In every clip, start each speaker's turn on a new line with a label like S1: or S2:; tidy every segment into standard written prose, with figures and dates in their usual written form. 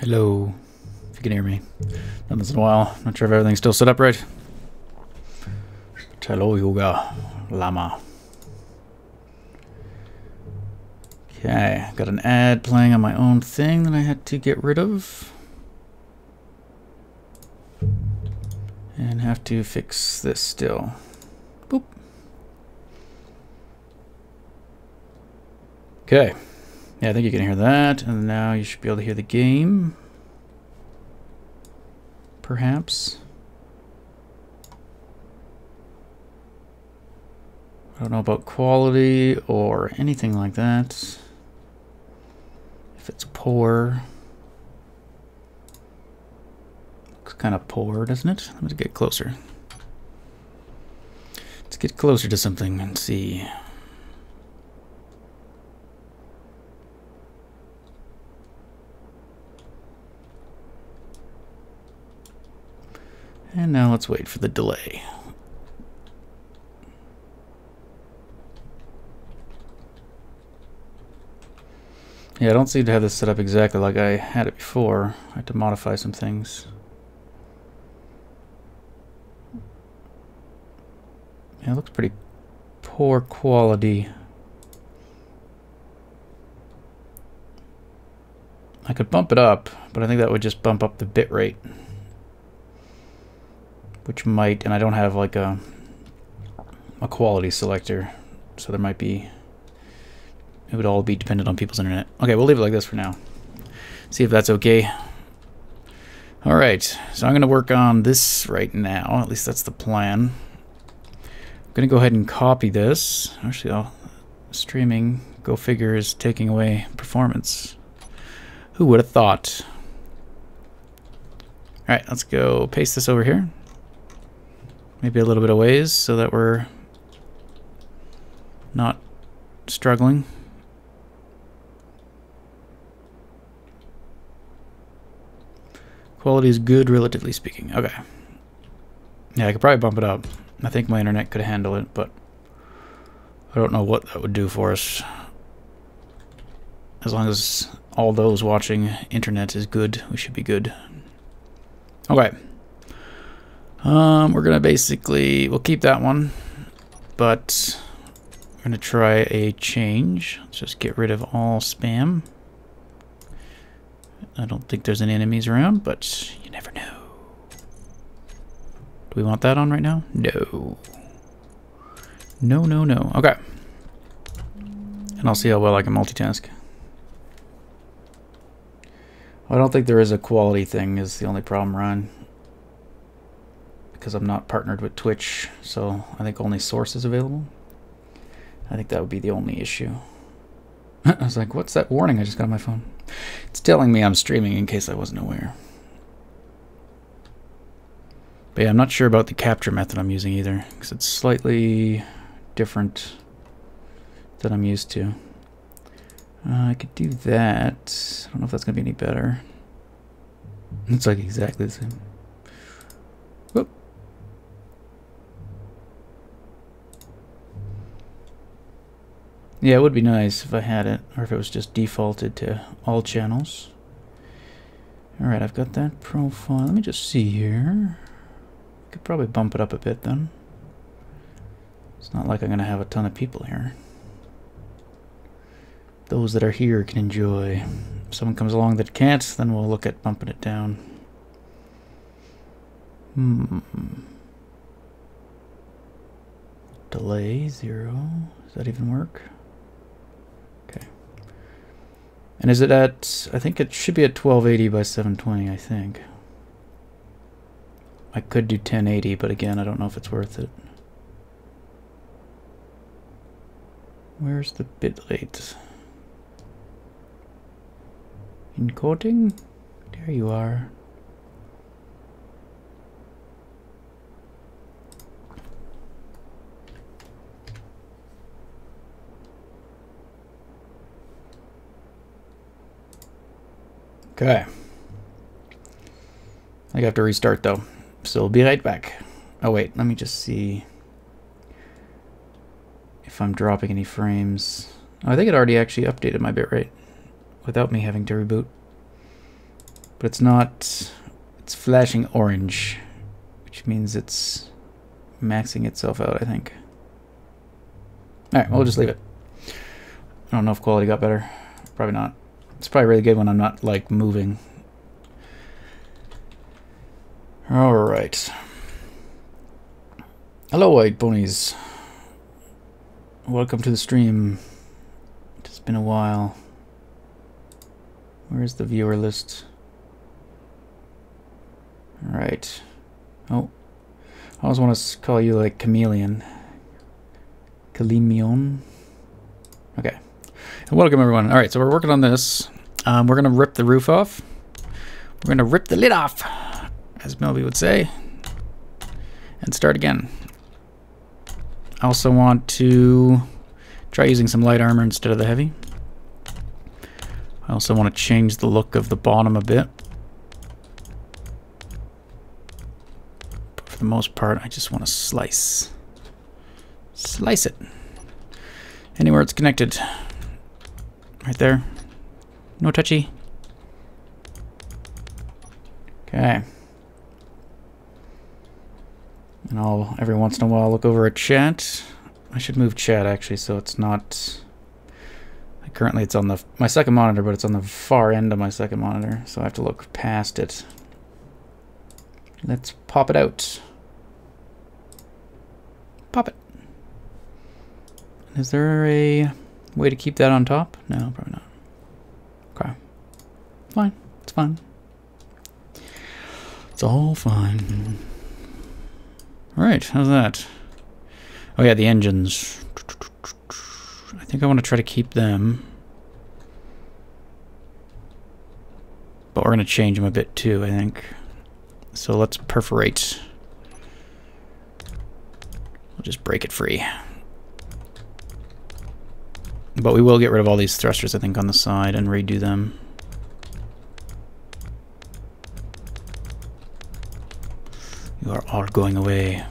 S1: Hello, if you can hear me. Done this in a while. Not sure if everything's still set up right. But hello, Yoga Llama. Okay, got an ad playing on my own thing that I had to get rid of. And have to fix this still. Boop. Okay. Yeah, I think you can hear that. And now you should be able to hear the game. Perhaps. I don't know about quality or anything like that. If it's poor. Looks kind of poor, doesn't it? Let's get closer. Let's get closer to something and see. And now let's wait for the delay. Yeah, I don't seem to have this set up exactly like I had it before. I had to modify some things. Yeah, it looks pretty poor quality. I could bump it up, but I think that would just bump up the bit rate. Which might, and I don't have like a quality selector, so there might be, it would all be dependent on people's internet. Okay, we'll leave it like this for now. See if that's okay. All right, so I'm gonna work on this right now. At least that's the plan. I'm gonna go ahead and copy this. Actually, streaming, go figure, is taking away performance. Who would have thought? All right, let's go paste this over here. Maybe a little bit of ways so that we're not struggling. Quality is good, relatively speaking. Okay. Yeah, I could probably bump it up. I think my internet could handle it, but I don't know what that would do for us. As long as all those watching internet is good, we should be good. Okay. We're gonna basically, we'll keep that one, but we're gonna try a change. Let's just get rid of all spam. I don't think there's any enemies around, but you never know. Do we want that on right now? No. No, no, no. Okay. And I'll see how well I can multitask. I don't think there is a quality thing is the only problem, Ryan. Because I'm not partnered with Twitch, so I think only source is available. I think that would be the only issue. I was like, what's that warning I just got on my phone? It's telling me I'm streaming in case I wasn't aware. But yeah, I'm not sure about the capture method I'm using either, because it's slightly different than I'm used to. I could do that. I don't know if that's going to be any better. It's like exactly the same. Whoop. Yeah, it would be nice if I had it, or if it was just defaulted to all channels. Alright, I've got that profile. Let me just see here. Could probably bump it up a bit then. It's not like I'm going to have a ton of people here. Those that are here can enjoy. If someone comes along that can't, then we'll look at bumping it down. Delay 0. Does that even work? Okay. And is it at, I think it should be at 1280 by 720, I think. I could do 1080, but again, I don't know if it's worth it. Where's the bitrate? Encoding? There you are. Okay. I have to restart though, so we'll be right back. Oh wait, let me just see if I'm dropping any frames. Oh, I think it already actually updated my bitrate without me having to reboot. But it's not, it's flashing orange, which means it's maxing itself out, I think. Alright, we'll just leave it. I don't know if quality got better. Probably not. It's probably really good when I'm not, like, moving. Alright. Hello, white ponies. Welcome to the stream. It's been a while. Where's the viewer list? Alright. Oh. I always want to call you like Chameleon. Chameleon. Okay. And welcome everyone. Alright, so we're working on this. We're going to rip the roof off. We're going to rip the lid off, as Melby would say. And start again. I also want to try using some light armor instead of the heavy. I also want to change the look of the bottom a bit. But for the most part, I just want to slice. Slice it. Anywhere it's connected. Right there. No touchy. Okay. And I'll, every once in a while, look over at chat. I should move chat, actually, so it's not... Currently it's on the my second monitor, but it's on the far end of my second monitor, so I have to look past it. Let's pop it out. Pop it. Is there a way to keep that on top? No, probably not. Okay. Fine. It's fine. It's all fine. Alright, how's that? Oh yeah, the engines. I think I want to try to keep them. But we're going to change them a bit too, I think. So let's perforate. We'll just break it free. But we will get rid of all these thrusters, I think, on the side and redo them. You are all going away.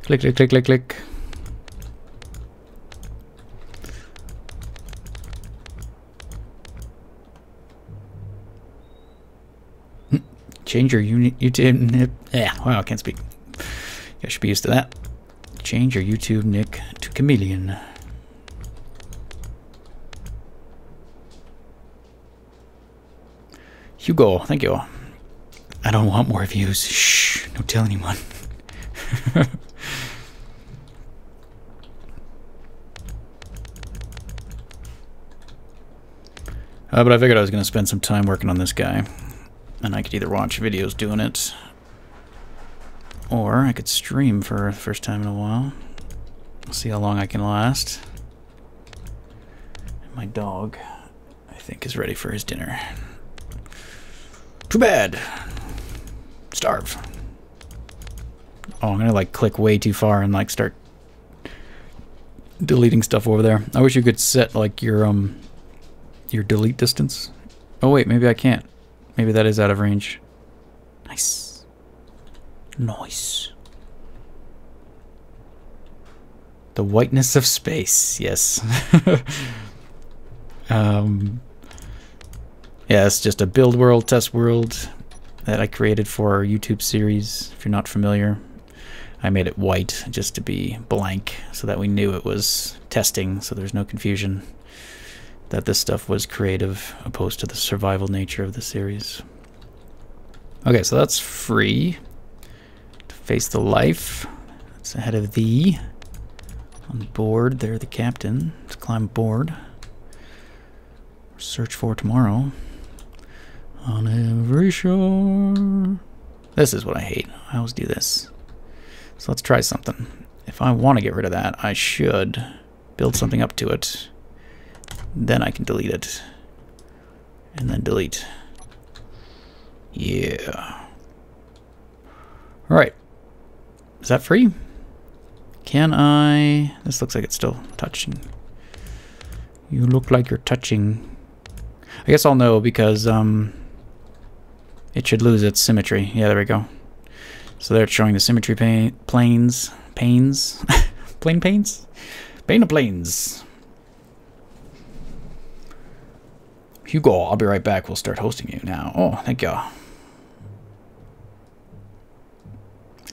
S1: Click, click, click, click, click. Change your YouTube nick. Yeah, well, I can't speak. I should be used to that. Change your YouTube nick to Chameleon. Hugo, thank you. I don't want more views. Shh, don't tell anyone. But I figured I was going to spend some time working on this guy. And I could either watch videos doing it, or I could stream for the first time in a while. See how long I can last. And my dog, I think, is ready for his dinner. Too bad. Starve. Oh, I'm gonna like click way too far and like start deleting stuff over there. I wish you could set like your delete distance. Oh wait, maybe I can't. Maybe that is out of range. Nice. Nice. The whiteness of space, yes. Yeah, it's just a build world, test world that I created for our YouTube series. If you're not familiar, I made it white just to be blank so that we knew it was testing, so there's no confusion that this stuff was creative opposed to the survival nature of the series. Okay, so that's free. To face the life. That's ahead of thee. On board, they're the captain. Let's climb aboard. Search for tomorrow. On every shore. This is what I hate. I always do this. So let's try something. If I want to get rid of that, I should build something up to it. Then I can delete it. And then delete. Yeah. Alright. Is that free? Can I... This looks like it's still touching. You look like you're touching. I guess I'll know because it should lose its symmetry. Yeah, there we go. So there it's showing the symmetry planes. Panes? Plane panes? Pane of planes. Hugo, I'll be right back. We'll start hosting you now. Oh, thank you.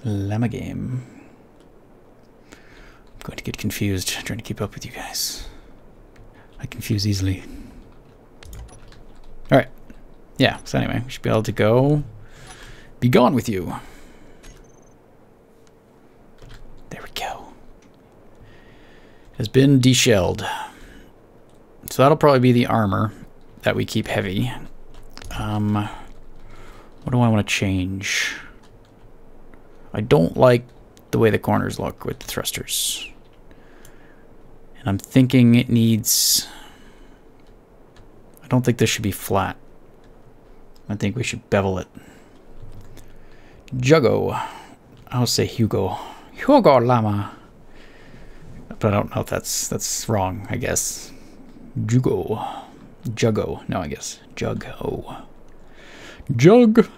S1: Llama game. I'm going to get confused trying to keep up with you guys. I confuse easily. Alright. Yeah, so anyway, we should be able to go. Be gone with you. There we go. Has been deshelled. So that'll probably be the armor that we keep heavy. What do I want to change? I don't like the way the corners look with the thrusters. And I'm thinking it needs... I don't think this should be flat. I think we should bevel it. Juggo. I'll say Hugo. Hugo Llama. But I don't know if that's wrong, I guess. Jugo. Juggo. No, I guess. Jug-o. Jug-o.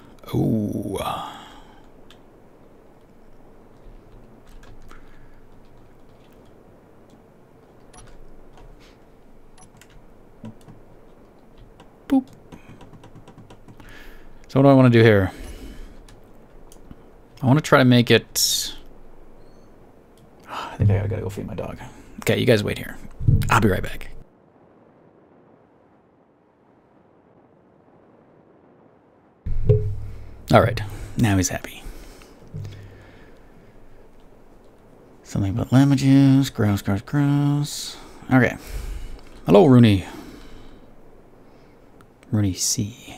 S1: Boop. So what do I want to do here? I want to try to make it... I think I gotta go feed my dog. Okay, you guys wait here. I'll be right back. Alright, now he's happy. Something about lemon juice. Gross, gross, gross. Okay. Hello, Rooney. Rooney C.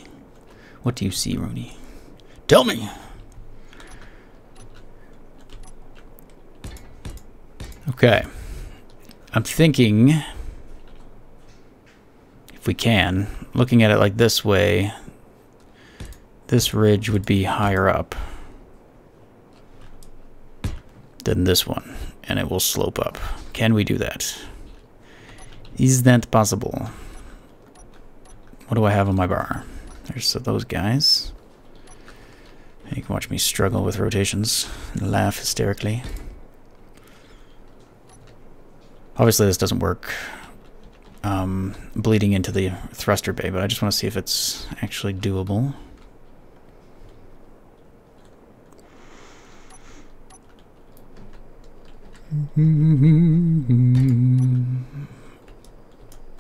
S1: What do you see, Rooney? Tell me! Okay. I'm thinking, if we can, looking at it like this way, this ridge would be higher up than this one, and it will slope up. Can we do that? Is that possible? What do I have on my bar? There's those guys. You can watch me struggle with rotations and laugh hysterically. Obviously this doesn't work bleeding into the thruster bay, but I just want to see if it's actually doable.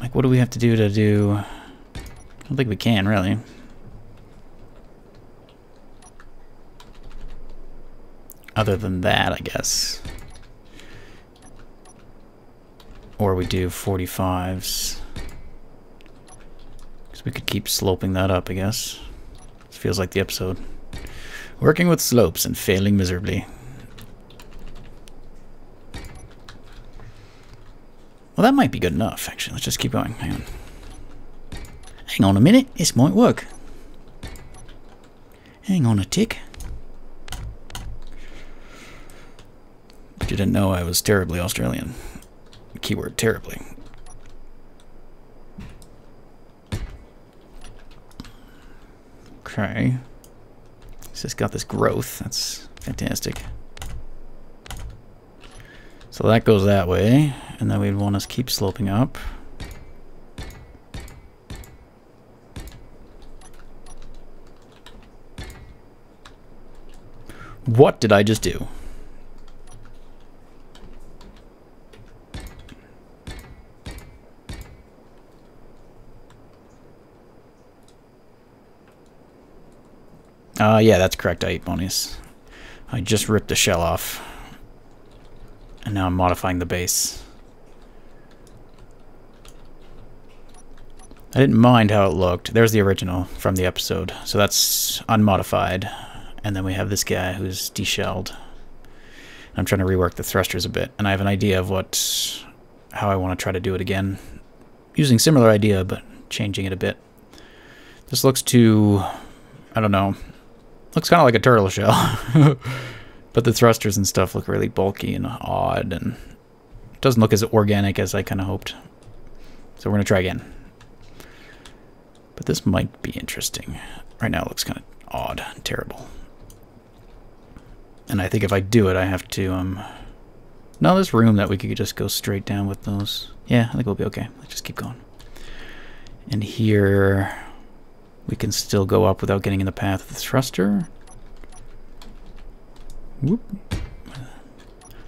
S1: Like, what do we have to do? I don't think we can, really. Other than that, I guess. Or we do 45s. Because we could keep sloping that up, I guess. This feels like the episode. Working with slopes and failing miserably. Well, that might be good enough, actually. Let's just keep going. Hang on. Hang on a minute. This might work. Hang on a tick. But you didn't know I was terribly Australian. Keyword terribly. Okay. It's just got this growth. That's fantastic. So that goes that way, and then we'd want us to keep sloping up. What did I just do? Yeah, that's correct. I ate bonies. I just ripped the shell off. And now I'm modifying the base. I didn't mind how it looked. There's the original from the episode. So that's unmodified. And then we have this guy who's deshelled. I'm trying to rework the thrusters a bit. And I have an idea of how I want to try to do it again. Using similar idea, but changing it a bit. This looks too... I don't know. Looks kind of like a turtle shell. But the thrusters and stuff look really bulky and odd, and it doesn't look as organic as I kind of hoped. So we're going to try again. But this might be interesting. Right now it looks kind of odd and terrible. And I think if I do it, I have to... No, there's room that we could just go straight down with those. Yeah, I think we'll be okay. Let's just keep going. And here we can still go up without getting in the path of the thruster. Whoop. I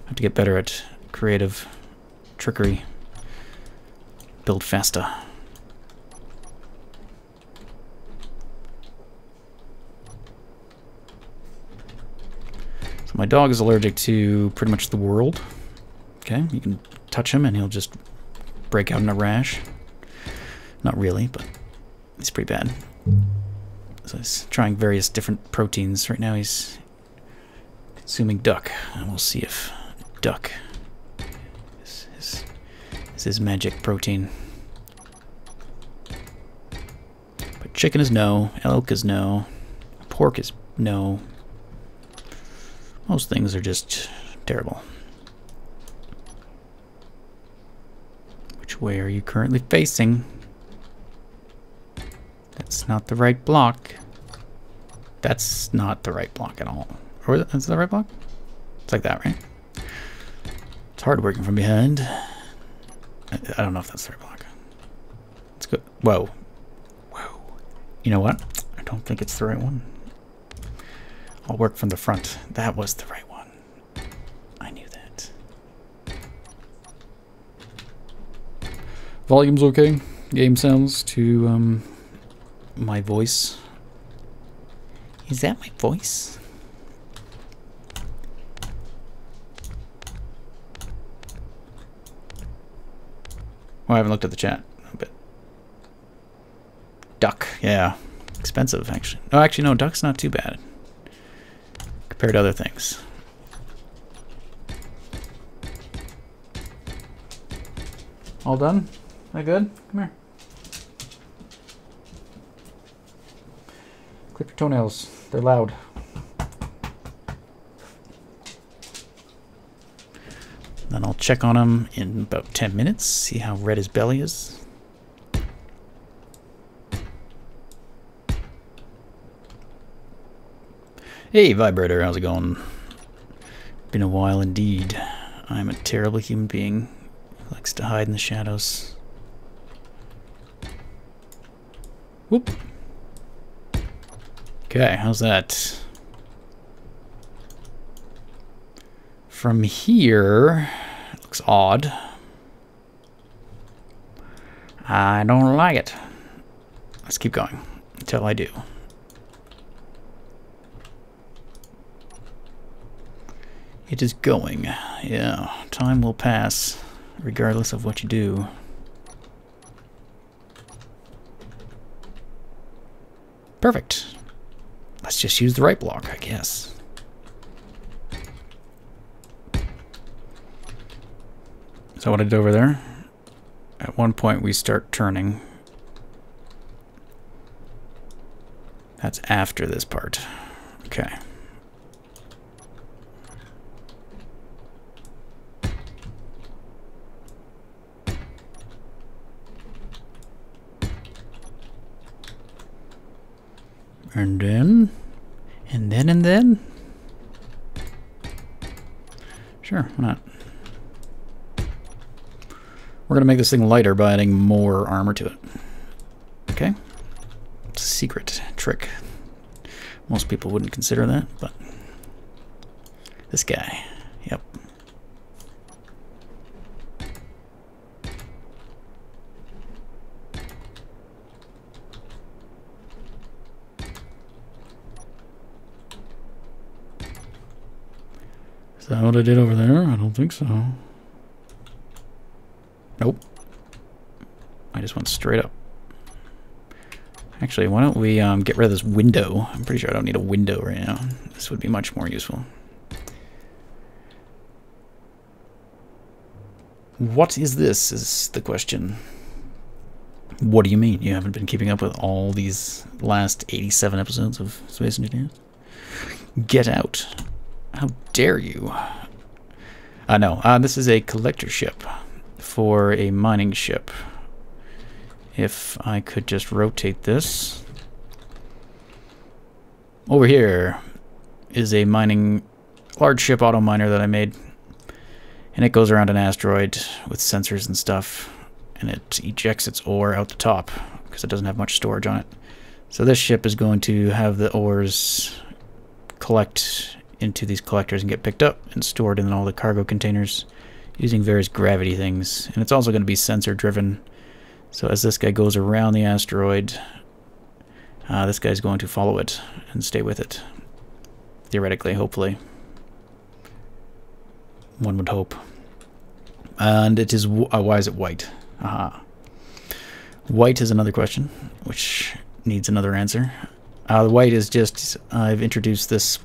S1: have to get better at creative trickery. Build faster. So my dog is allergic to pretty much the world. Okay, you can touch him and he'll just break out in a rash. Not really, but it's pretty bad. So he's trying various different proteins. Right now he's consuming duck. And we'll see if duck is his magic protein. But chicken is no. Elk is no. Pork is no. Most things are just terrible. Which way are you currently facing? That's not the right block. That's not the right block at all. Or is it the right block? It's like that, right? It's hard working from behind. I don't know if that's the right block. Let's go. Whoa. Whoa. You know what? I don't think it's the right one. I'll work from the front. That was the right one. I knew that. Volume's okay. Game sounds to my voice. Is that my voice? Oh, I haven't looked at the chat a bit. Duck, yeah. Expensive, actually. Oh, actually, no, duck's not too bad compared to other things. All done? Am I good? Come here. Clip your toenails. They're loud. Then I'll check on him in about 10 minutes, see how red his belly is. Hey, Vibrator, how's it going? Been a while indeed. I'm a terrible human being who likes to hide in the shadows. Whoop. Okay, how's that? From here, it looks odd. I don't like it. Let's keep going until I do. It is going. Yeah, time will pass regardless of what you do. Perfect. Let's just use the right block, I guess. Is that what I did over there? At one point we start turning. That's after this part. Okay. And then, and then. Sure, why not? We're going to make this thing lighter by adding more armor to it. Okay? It's a secret trick. Most people wouldn't consider that, but this guy, yep. Is that what I did over there? I don't think so. Nope. I just went straight up. Actually, why don't we get rid of this window? I'm pretty sure I don't need a window right now. This would be much more useful. What is this, is the question. What do you mean? You haven't been keeping up with all these last 87 episodes of Space Engineers? Get out. How dare you? No, this is a collector ship for a mining ship. If I could just rotate this. Over here is a mining large ship auto miner that I made. And it goes around an asteroid with sensors and stuff. And it ejects its ore out the top. because it doesn't have much storage on it. So this ship is going to have the ores collect into these collectors and get picked up and stored in all the cargo containers using various gravity things. And it's also going to be sensor driven. So as this guy goes around the asteroid, this guy's going to follow it and stay with it. Theoretically, hopefully. One would hope. And it is... why is it white? Aha. White is another question, which needs another answer. The white is just... I've introduced this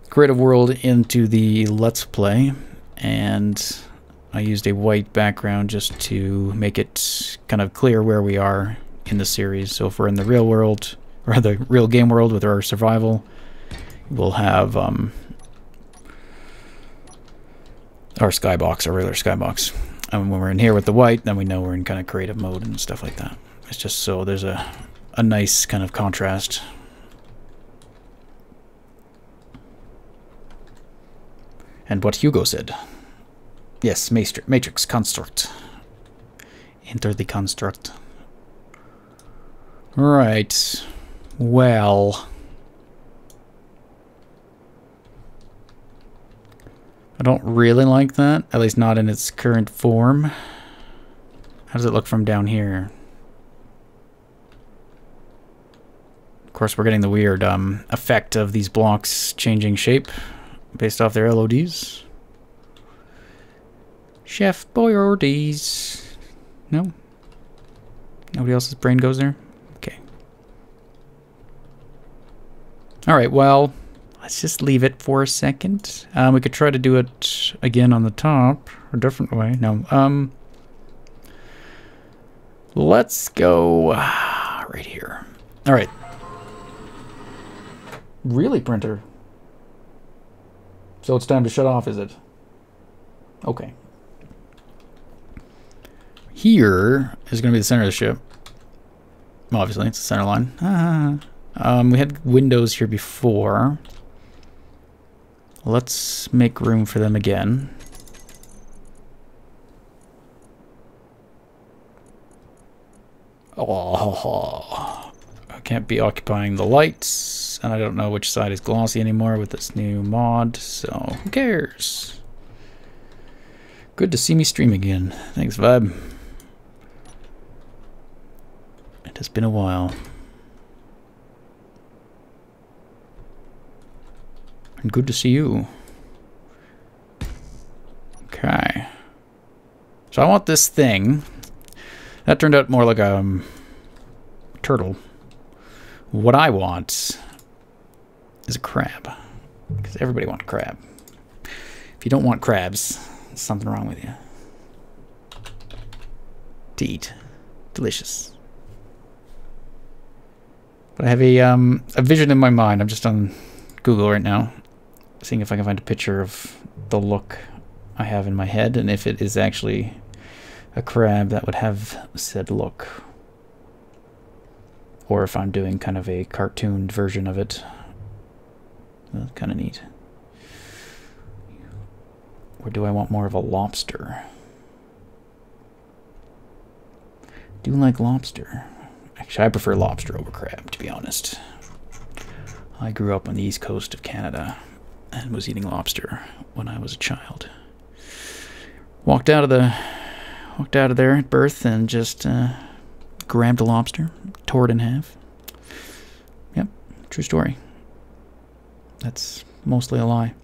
S1: creative world into the Let's Play, and I used a white background just to make it kind of clear where we are in the series. So if we're in the real world, or the real game world with our survival, we'll have our skybox, our regular skybox. And when we're in here with the white, then we know we're in kind of creative mode and stuff like that. It's just so there's a nice kind of contrast. And what Hugo said. Yes, matrix construct. Enter the construct. Right. Well, I don't really like that, at least not in its current form. How does it look from down here? Of course, we're getting the weird effect of these blocks changing shape based off their LODs. Chef Boyardees. No? Nobody else's brain goes there? Okay. Alright, well, let's just leave it for a second. We could try to do it again on the top, or a different way. No. Let's go right here. Alright. Really, printer? So it's time to shut off, is it? Okay. Here is going to be the center of the ship. Well, obviously, it's the center line. We had windows here before. Let's make room for them again. Oh, I can't be occupying the lights, and I don't know which side is glossy anymore with this new mod, so who cares? Good to see me stream again. Thanks, Vibe. It has been a while. And good to see you. Okay. So I want this thing. That turned out more like a turtle. What I want is a crab. Because everybody wants crab. If you don't want crabs, there's something wrong with you. To eat. Delicious. But I have a vision in my mind. I'm just on Google right now, seeing if I can find a picture of the look I have in my head, and if it is actually a crab that would have said look. Or if I'm doing kind of a cartooned version of it. That's kind of neat. Or do I want more of a lobster? Do like lobster. Actually, I prefer lobster over crab, to be honest. I grew up on the east coast of Canada and was eating lobster when I was a child. Walked out of there at birth and just grabbed a lobster, tore it in half. Yep, true story. That's mostly a lie.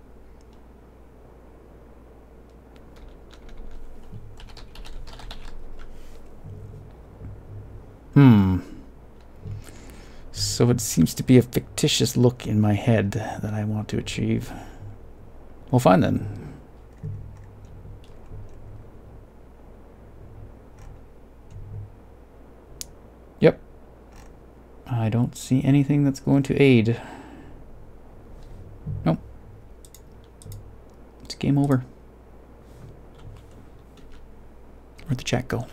S1: So it seems to be a fictitious look in my head that I want to achieve. Well, fine then. Yep. I don't see anything that's going to aid. Nope. It's game over. Where'd the chat go?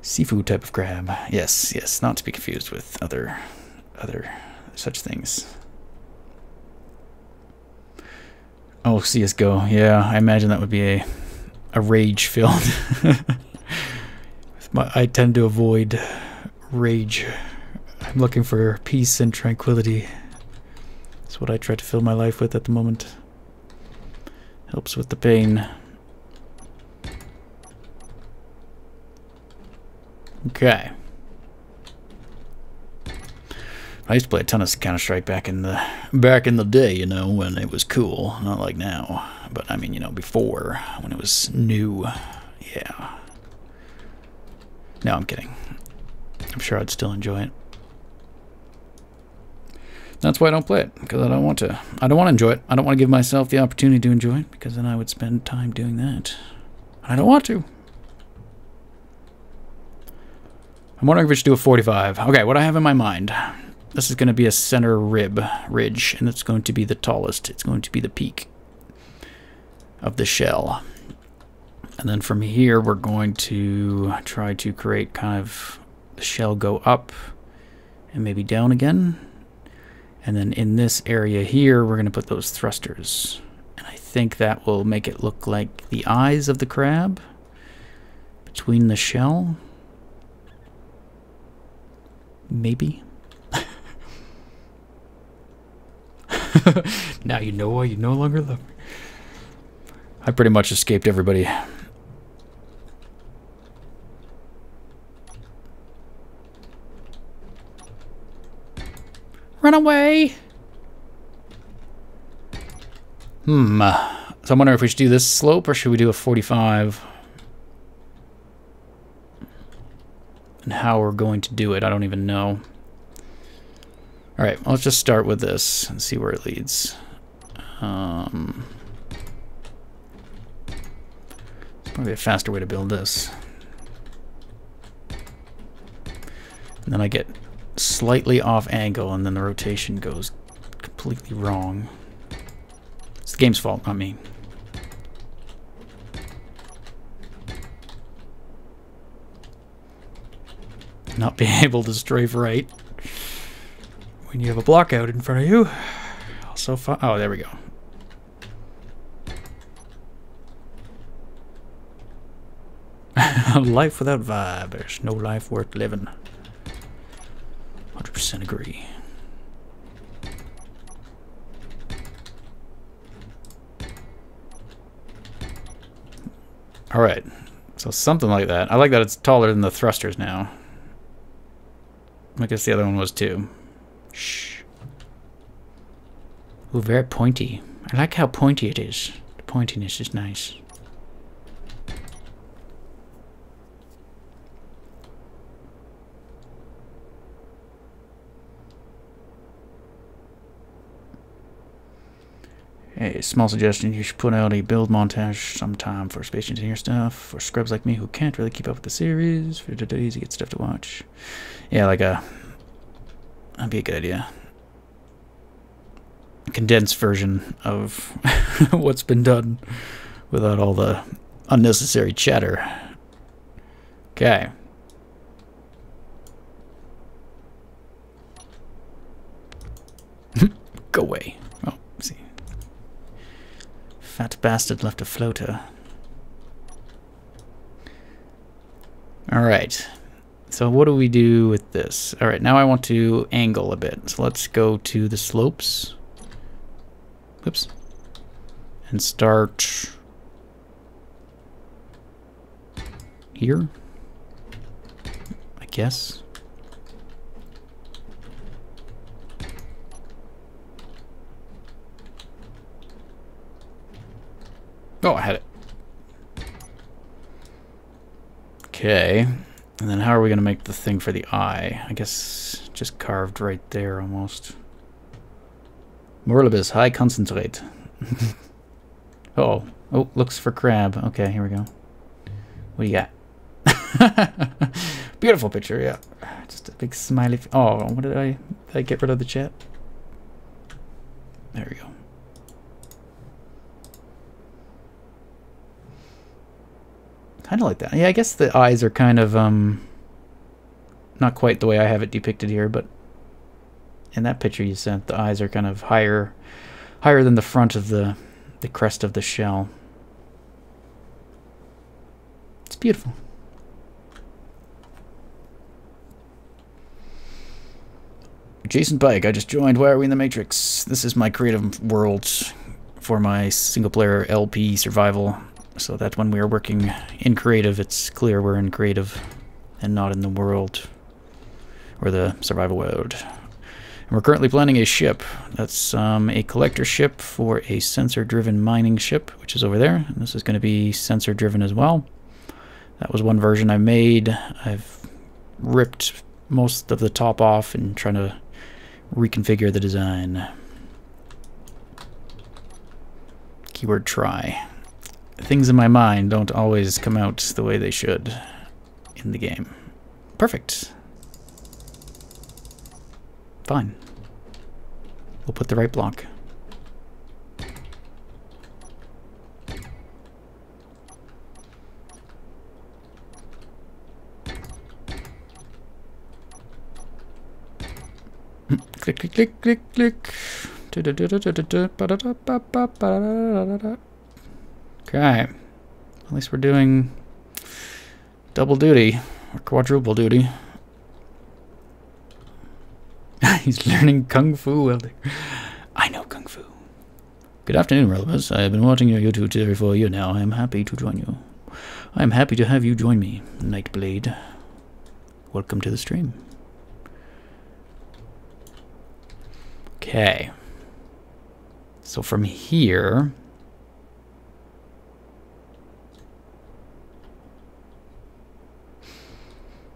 S1: Seafood type of crab. Yes, yes, not to be confused with other such things. Oh, CSGO. Yeah, I imagine that would be a rage-filled I tend to avoid rage. I'm looking for peace and tranquility. That's what I try to fill my life with at the moment. Helps with the pain. Okay. I used to play a ton of Counter-Strike back in the day, you know, when it was cool. Not like now, but I mean, you know, before when it was new. Yeah. No, I'm kidding. I'm sure I'd still enjoy it. That's why I don't play it, because I don't want to. I don't want to enjoy it. I don't want to give myself the opportunity to enjoy it, because then I would spend time doing that. I don't want to. I'm wondering if we should do a 45. Okay, what I have in my mind. This is going to be a center ridge, and it's going to be the tallest. It's going to be the peak of the shell. And then from here, we're going to try to create kind of the shell go up and maybe down again. And then in this area here, we're going to put those thrusters. And I think that will make it look like the eyes of the crab between the shell. Maybe. Now you know why you no longer love me. I pretty much escaped everybody. Run away! So I'm wondering if we should do this slope or should we do a 45? And how we're going to do it, I don't even know. Alright, well, let's just start with this and see where it leads. It's probably a faster way to build this. And then I get slightly off angle and then the rotation goes completely wrong. It's the game's fault, not me. Not being able to strafe right when you have a block out in front of you. Also fun. Oh, there we go. Life without vibe. There's no life worth living. 100% agree. All right. So something like that. I like that it's taller than the thrusters now. I guess the other one was too. Shh. Ooh, very pointy. I like how pointy it is. The pointiness is nice. Hey, small suggestion, you should put out a build montage sometime for Space Engineer stuff, for scrubs like me who can't really keep up with the series, for today's you get stuff to watch. Yeah, like that'd be a good idea. A condensed version of what's been done without all the unnecessary chatter. Okay. Go away. Oh, see. Fat bastard left a floater. Alright. So what do we do with this? Alright, now I want to angle a bit. So let's go to the slopes. Whoops. And start here, I guess. Oh, I had it. Okay. And then how are we going to make the thing for the eye? I guess just carved right there almost. Morlibus, high concentrate. Uh-oh. Oh, looks for crab. Okay, here we go. What do you got? Beautiful picture, yeah. Just a big smiley. Oh, what did I get rid of the chat? There we go. Kind of like that. Yeah, I guess the eyes are kind of not quite the way I have it depicted here, but in that picture you sent, the eyes are kind of higher than the front of the crest of the shell. It's beautiful. Jason Pike, I just joined. Why are we in the Matrix? This is my creative world for my single-player LP survival. So that when we are working in creative, it's clear we're in creative and not in the world or the survival world. And we're currently planning a ship. That's a collector ship for a sensor-driven mining ship, which is over there. And this is going to be sensor-driven as well. That was one version I made. I've ripped most of the top off and trying to reconfigure the design. Keyword try. Things in my mind don't always come out the way they should in the game. Perfect. Fine. We'll put the right block. Click, click, click, click, click. Okay. At least we're doing double duty, or quadruple duty. He's learning Kung Fu welding. I know Kung Fu. Good afternoon, Relevus. I have been watching your YouTube channel for a year now. I am happy to join you. I am happy to have you join me, Nightblade. Welcome to the stream. Okay. So from here...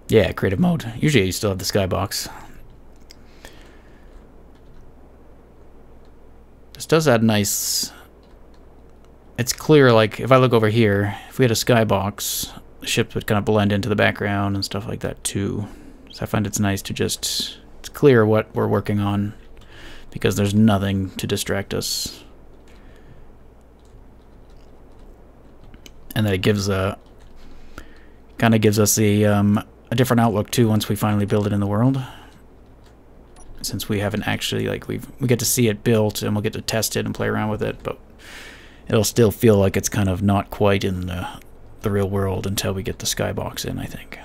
S1: Yeah, creative mode. Usually you still have the skybox. This does add nice... It's clear, like, if I look over here, if we had a skybox, the ship would kind of blend into the background and stuff like that too. So I find it's nice to just... It's clear what we're working on, because there's nothing to distract us. And that it gives a... kind of gives us a different outlook too once we finally build it in the world. Since we haven't actually, like, we get to see it built and we'll get to test it and play around with it, but it'll still feel like it's kind of not quite in the real world until we get the skybox in, I think.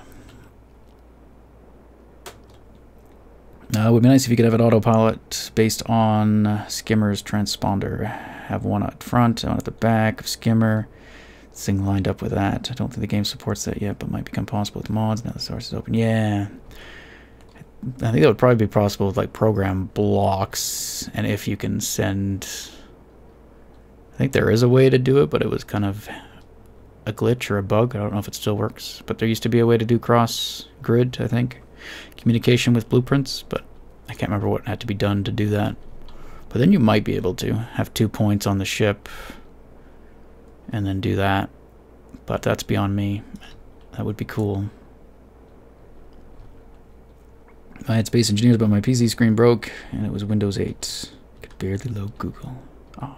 S1: It would be nice if you could have an autopilot based on Skimmer's transponder. Have one at front, one at the back of Skimmer. Thing lined up with that. I don't think the game supports that yet, but might become possible with mods now the source is open. Yeah. I think that would probably be possible with like program blocks, and if you can send... I think there is a way to do it, but it was kind of a glitch or a bug. I don't know if it still works, but there used to be a way to do cross-grid, I think. Communication with blueprints, but I can't remember what had to be done to do that. But then you might be able to have 2 points on the ship and then do that, but that's beyond me. That would be cool. I had Space Engineers, but my PC screen broke, and it was Windows 8. Could barely load Google. Oh.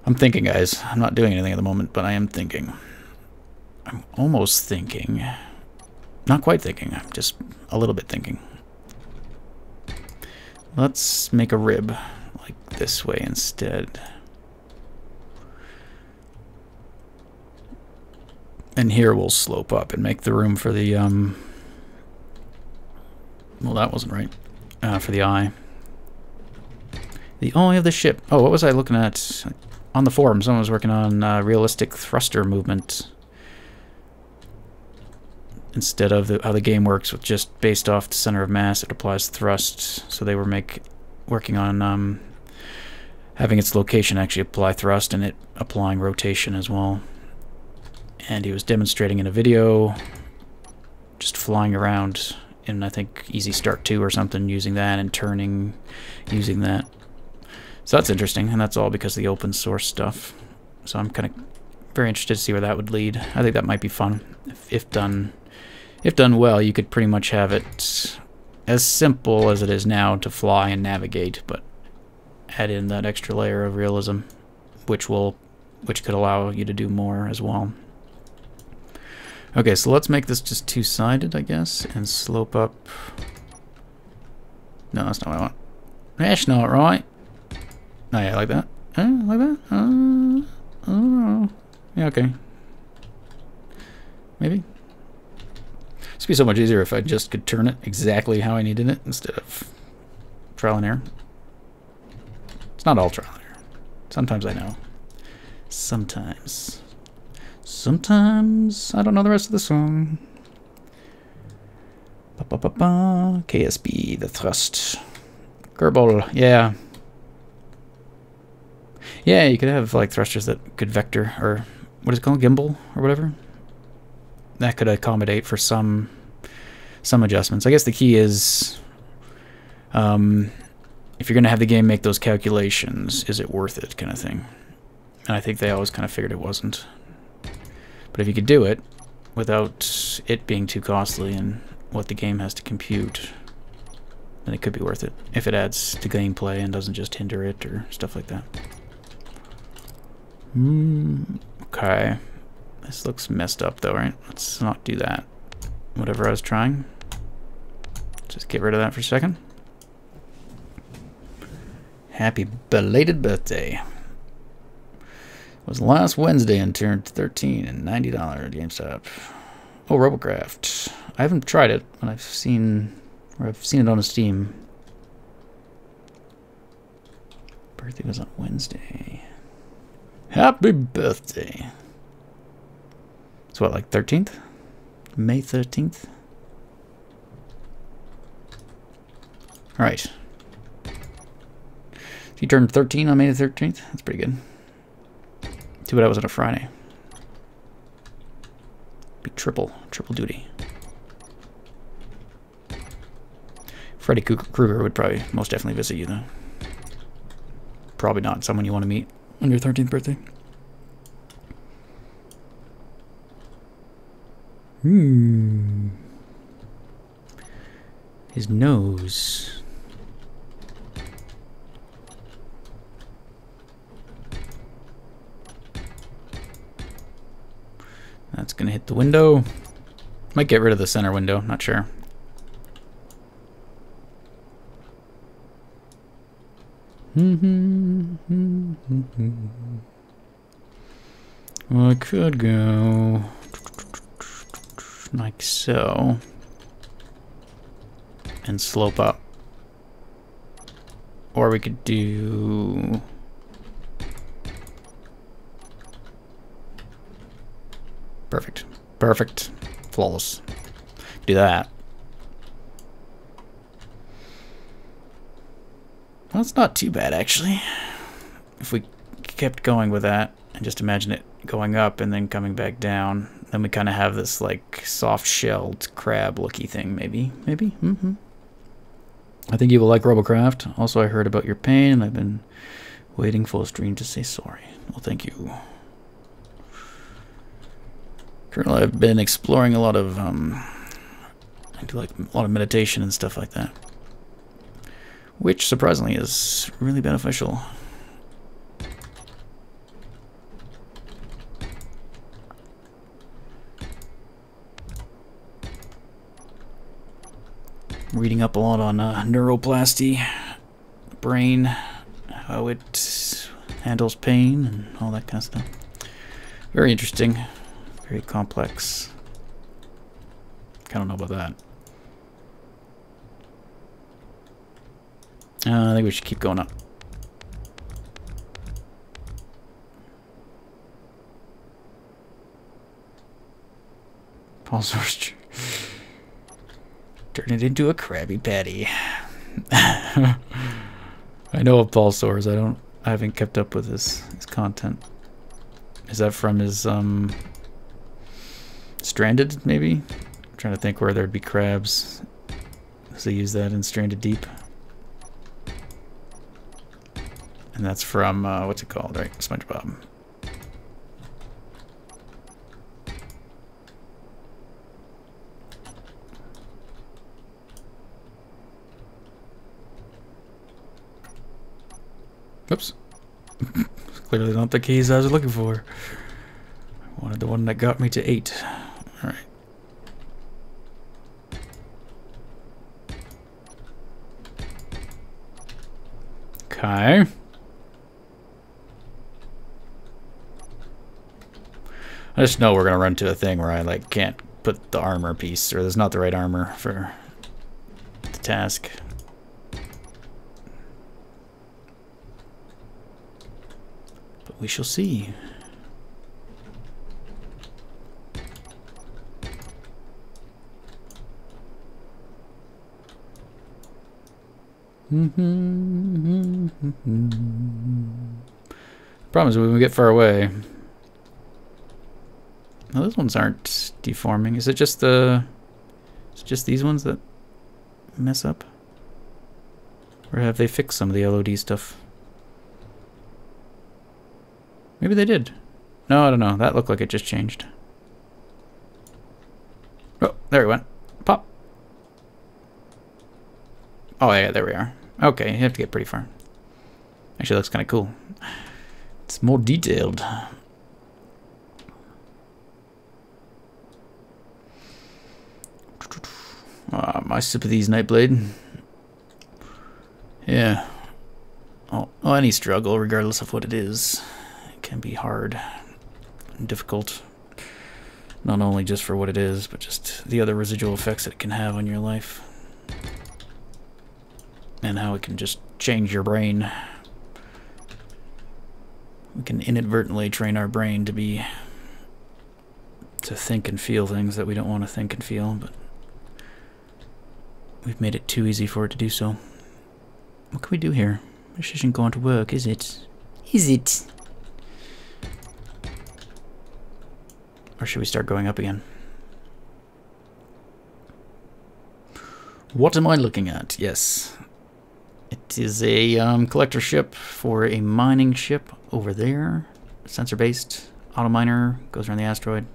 S1: I'm thinking, guys. I'm not doing anything at the moment, but I am thinking. I'm almost thinking. Not quite thinking. I'm just a little bit thinking. Let's make a rib like this way instead. And here we'll slope up and make the room for the, well, that wasn't right. For the eye. The eye of the ship. Oh, what was I looking at? On the forum, someone was working on realistic thruster movement. Instead of how the game works with just based off the center of mass, it applies thrust. So they were working on having its location actually apply thrust and it applying rotation as well. And he was demonstrating in a video, just flying around in, I think, Easy Start 2 or something, using that and turning, using that. So that's interesting, and that's all because of the open source stuff. So I'm kind of very interested to see where that would lead. I think that might be fun. If done well, you could pretty much have it as simple as it is now to fly and navigate, but add in that extra layer of realism, which could allow you to do more as well. Okay, so let's make this just two-sided, I guess, and slope up. No, that's not what I want. That's not right. Oh yeah, like that. Like that? Oh. Yeah, okay. Maybe. So be so much easier if I just could turn it exactly how I needed it instead of trial and error. It's not all trial and error. Sometimes I know. Sometimes. Sometimes I don't know the rest of the song. Ba -ba -ba -ba. KSB, the thrust. Kerbal, yeah. Yeah, you could have like thrusters that could vector, or what is it called, gimbal or whatever. That could accommodate for some adjustments. I guess the key is, if you're going to have the game make those calculations, is it worth it, kind of thing. And I think they always kind of figured it wasn't. But if you could do it without it being too costly and what the game has to compute, then it could be worth it if it adds to gameplay and doesn't just hinder it or stuff like that. Okay. This looks messed up though, right? Let's not do that. Whatever I was trying. Just get rid of that for a second. Happy belated birthday. It was last Wednesday and turned 13 and $90 at GameStop. Oh, Robocraft. I haven't tried it, but I've seen it on Steam. Birthday was on Wednesday. Happy birthday. It's what, like 13th? May 13th? Alright. He turned 13 on May the 13th? That's pretty good. Too bad I was on a Friday. Be triple duty. Freddy Krueger would probably most definitely visit you, though. Probably not someone you want to meet on your 13th birthday. His nose. That's gonna hit the window. Might get rid of the center window, not sure. Well, I could go like so and slope up, or we could do perfect, flawless. Do that. Well, it's not too bad actually. If we kept going with that and just imagine it going up and then coming back down, then we kind of have this like soft-shelled crab-looky thing. Maybe. I think you will like Robocraft. Also, I heard about your pain, and I've been waiting full stream to say sorry. Well, thank you. Currently, I've been exploring a lot of I do like a lot of meditation and stuff like that, which surprisingly is really beneficial. Reading up a lot on neuroplasty, brain, how it handles pain and all that kind of stuff. Very interesting, very complex. I don't know about that. I think we should keep going up. Paul Source. Turn it into a Krabby Patty. I know of Paul Soares. I haven't kept up with his content. Is that from his Stranded, maybe? I'm trying to think where there'd be crabs. Does he use that in Stranded Deep? And that's from what's it called, right? SpongeBob. Oops. Clearly not the keys I was looking for. I wanted the one that got me to 8. Alright. Okay. I just know we're gonna run into a thing where I like can't put the armor piece, or there's not the right armor for the task. But we shall see. Problem is when we get far away. No, those ones aren't deforming. Is it just the... Is it just these ones that mess up? Or have they fixed some of the LOD stuff? Maybe they did. No, I don't know. That looked like it just changed. Oh, there we went. Pop. Oh, yeah, there we are. Okay, you have to get pretty far. Actually, looks kind of cool. It's more detailed. My sympathies, Nightblade. Yeah. Oh, any struggle, regardless of what it is, can be hard and difficult. Not only just for what it is, but just the other residual effects that it can have on your life. And how it can just change your brain. We can inadvertently train our brain to think and feel things that we don't want to think and feel, but we've made it too easy for it to do so. What can we do here? This isn't going to work, is it? Is it? Or should we start going up again? What am I looking at? Yes. It is a collector ship for a mining ship over there. Sensor-based. Auto miner. Goes around the asteroid.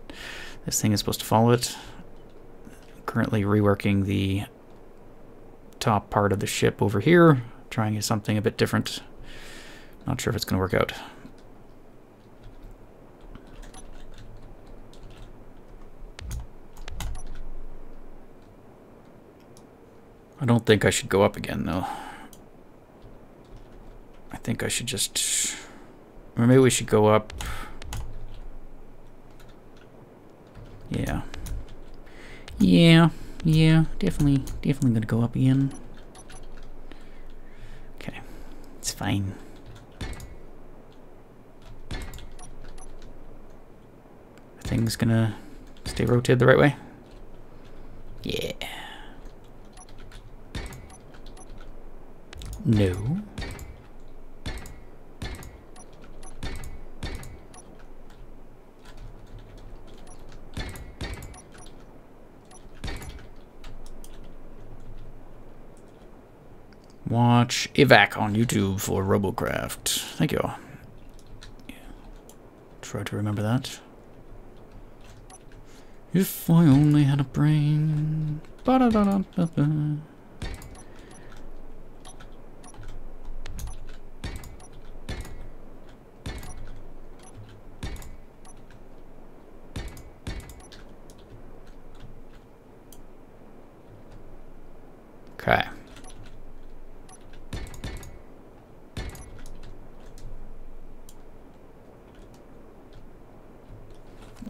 S1: This thing is supposed to follow it. Currently reworking the top part of the ship over here. Trying something a bit different. Not sure if it's going to work out. I don't think I should go up again, though. I think I should just... Or maybe we should go up... Yeah. Yeah, definitely gonna go up again. Okay, it's fine. Thing's gonna stay rotated the right way? Yeah. No. Watch Evac on YouTube for Robocraft. Thank you. Yeah. Try to remember that. If I only had a brain. Ba-da-da-da-da-da. Okay.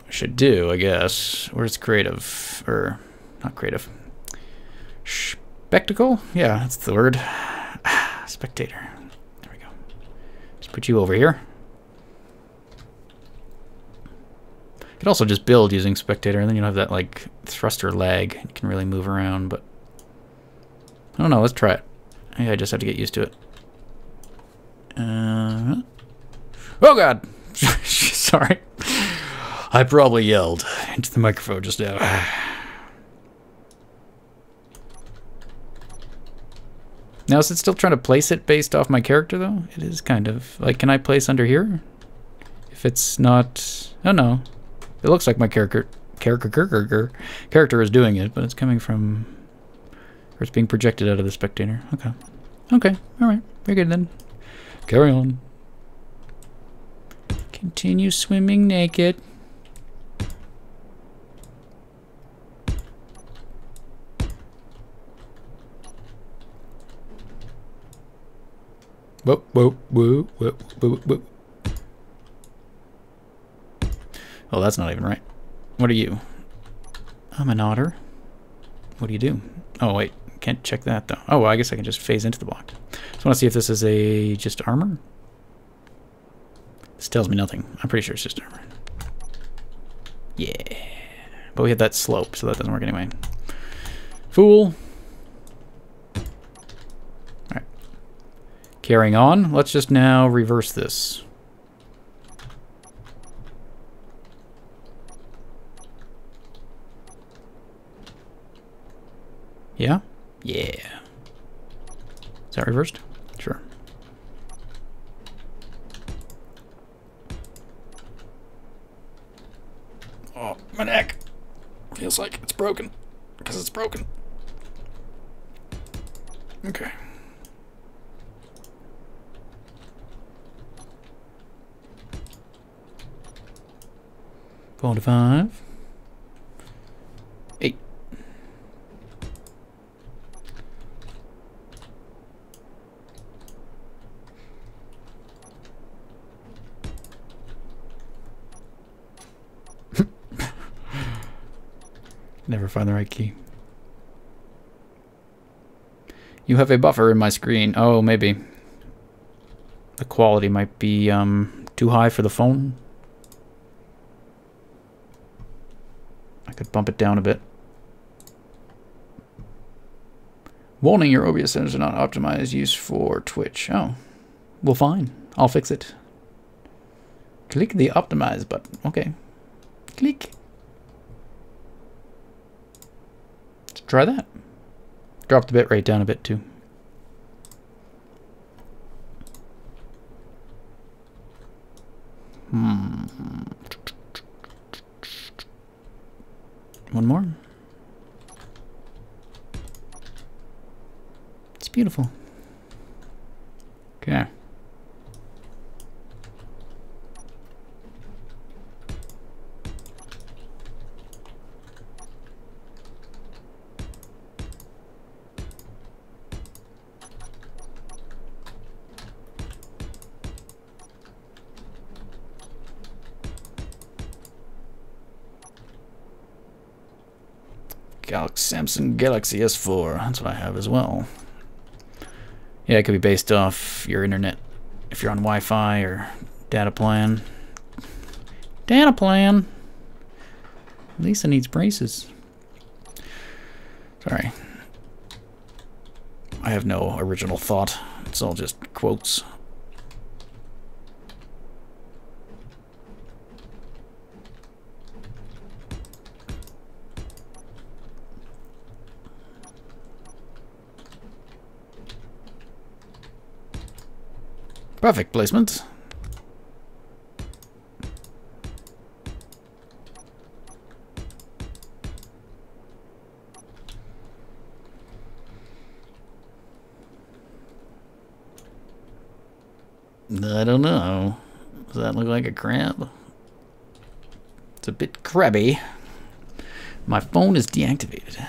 S1: Should do, I guess. Where's creative? Or, not creative. Spectacle? Yeah, that's the word. Spectator. There we go. Just put you over here. You could also just build using Spectator, and then you don't have that, like, thruster lag. You can really move around, but... I don't know, let's try it. I just have to get used to it. Oh god! Sorry. I probably yelled into the microphone just now. Now, is it still trying to place it based off my character, though? It is kind of. Like, can I place under here? If it's not... Oh, no. It looks like my character is doing it, but it's coming from... Or it's being projected out of the Spectator. Okay. Okay. Alright. Very good, then. Carry on. Continue swimming naked. Whoa, whoa, whoa, whoa, whoa, whoa. Oh, that's not even right. What are you? I'm an otter. What do you do? Oh, wait. Can't check that, though. Oh, well, I guess I can just phase into the block. Just want to see if this is a just armor. This tells me nothing. I'm pretty sure it's just armor. Yeah. But we had that slope, so that doesn't work anyway. Fool. Alright. Carrying on. Let's just now reverse this. Yeah? Yeah. Is that reversed? Sure. Oh, my neck. Feels like it's broken. Because it's broken. Okay. Four to 5. 8. Never find the right key. You have a buffer in my screen. Oh, maybe. The quality might be too high for the phone. I could bump it down a bit. Warning, your OBS settings are not optimized. Use for Twitch. Oh. Well, fine. I'll fix it. Click the optimize button. Okay. Click. Let's try that. Drop the bitrate down a bit too. One more. It's beautiful. Okay. Samsung Galaxy S4. That's what I have as well. Yeah, it could be based off your internet. If you're on Wi-Fi or data plan. Data plan! Lisa needs braces. Sorry. I have no original thought. It's all just quotes. Perfect placement. I don't know. Does that look like a crab? It's a bit crabby. My phone is deactivated.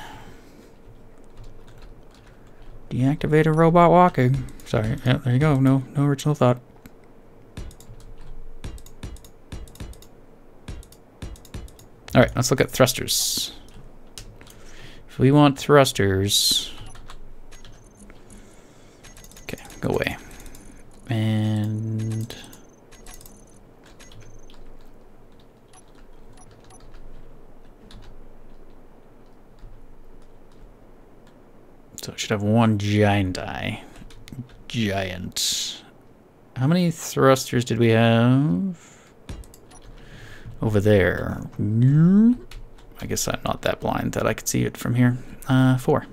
S1: Deactivated robot walking. Sorry. Yeah, there you go. No original thought. All right, let's look at thrusters. If we want thrusters, okay, go away. And so it should have one giant eye. Giant. How many thrusters did we have over there? I guess I'm not that blind that I could see it from here. 4.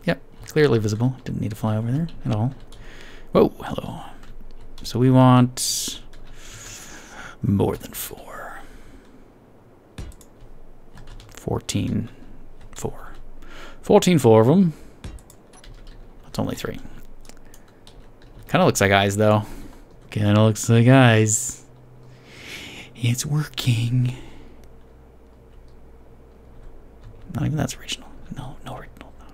S1: Yep, clearly visible. Didn't need to fly over there at all. Whoa, hello. So we want more than 4. 14. 4. 14 4 of them. That's only 3. Kind of looks like eyes, though. Kind of looks like eyes. It's working. Not even that's original. No original. No.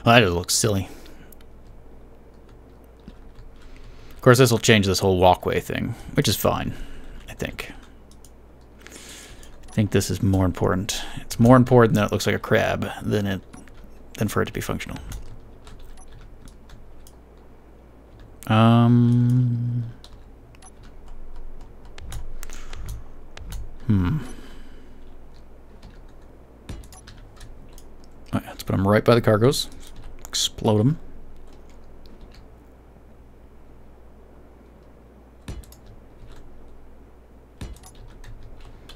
S1: Well, that just looks silly. Of course, this will change this whole walkway thing, which is fine, I think. I think this is more important. It's more important that it looks like a crab than for it to be functional. Oh, yeah, let's put them right by the cargoes. Explode them.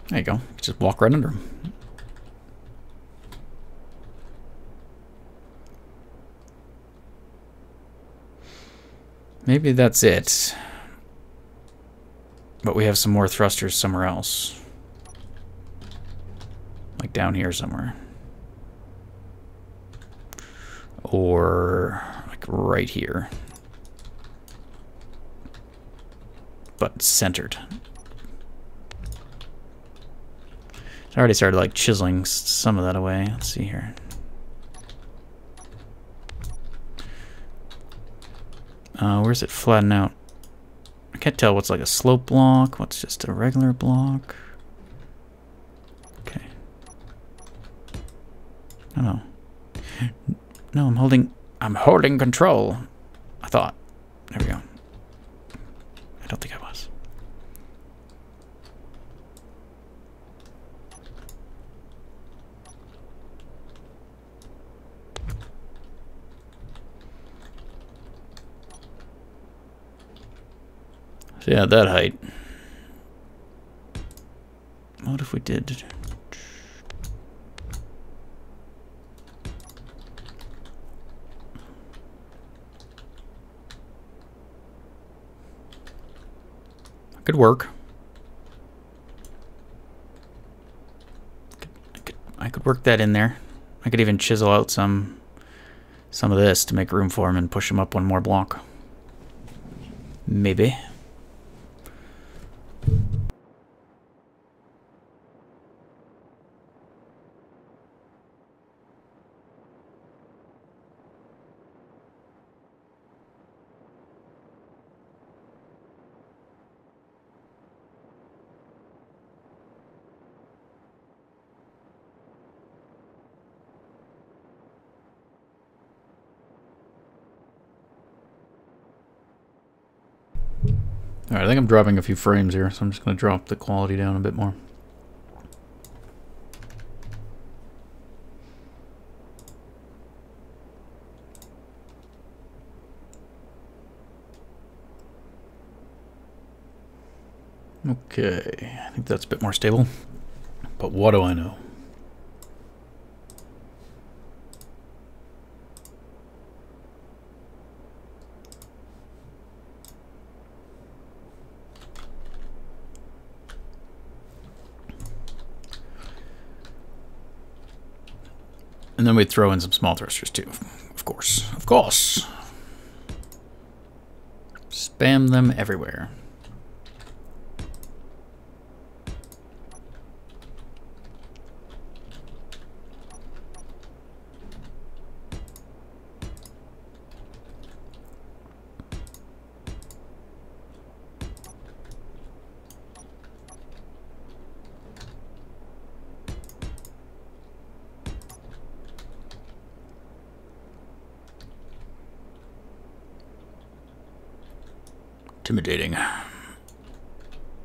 S1: There you go. Just walk right under them. Maybe that's it. But we have some more thrusters somewhere else. Like down here somewhere. Or like right here. But centered. I already started like chiseling some of that away. Let's see here. Where's it flatten out? I can't tell what's like a slope block, what's just a regular block. Okay. Oh no. No, I'm holding control. I thought. There we go. I don't think I was. So yeah, that height. What if we did? Could work. I could work that in there. I could even chisel out some of this to make room for him and push him up one more block. Maybe. Alright, I think I'm dropping a few frames here, so I'm just going to drop the quality down a bit more. Okay, I think that's a bit more stable. But what do I know? And then we'd throw in some small thrusters too, of course. Of course. Spam them everywhere. Intimidating.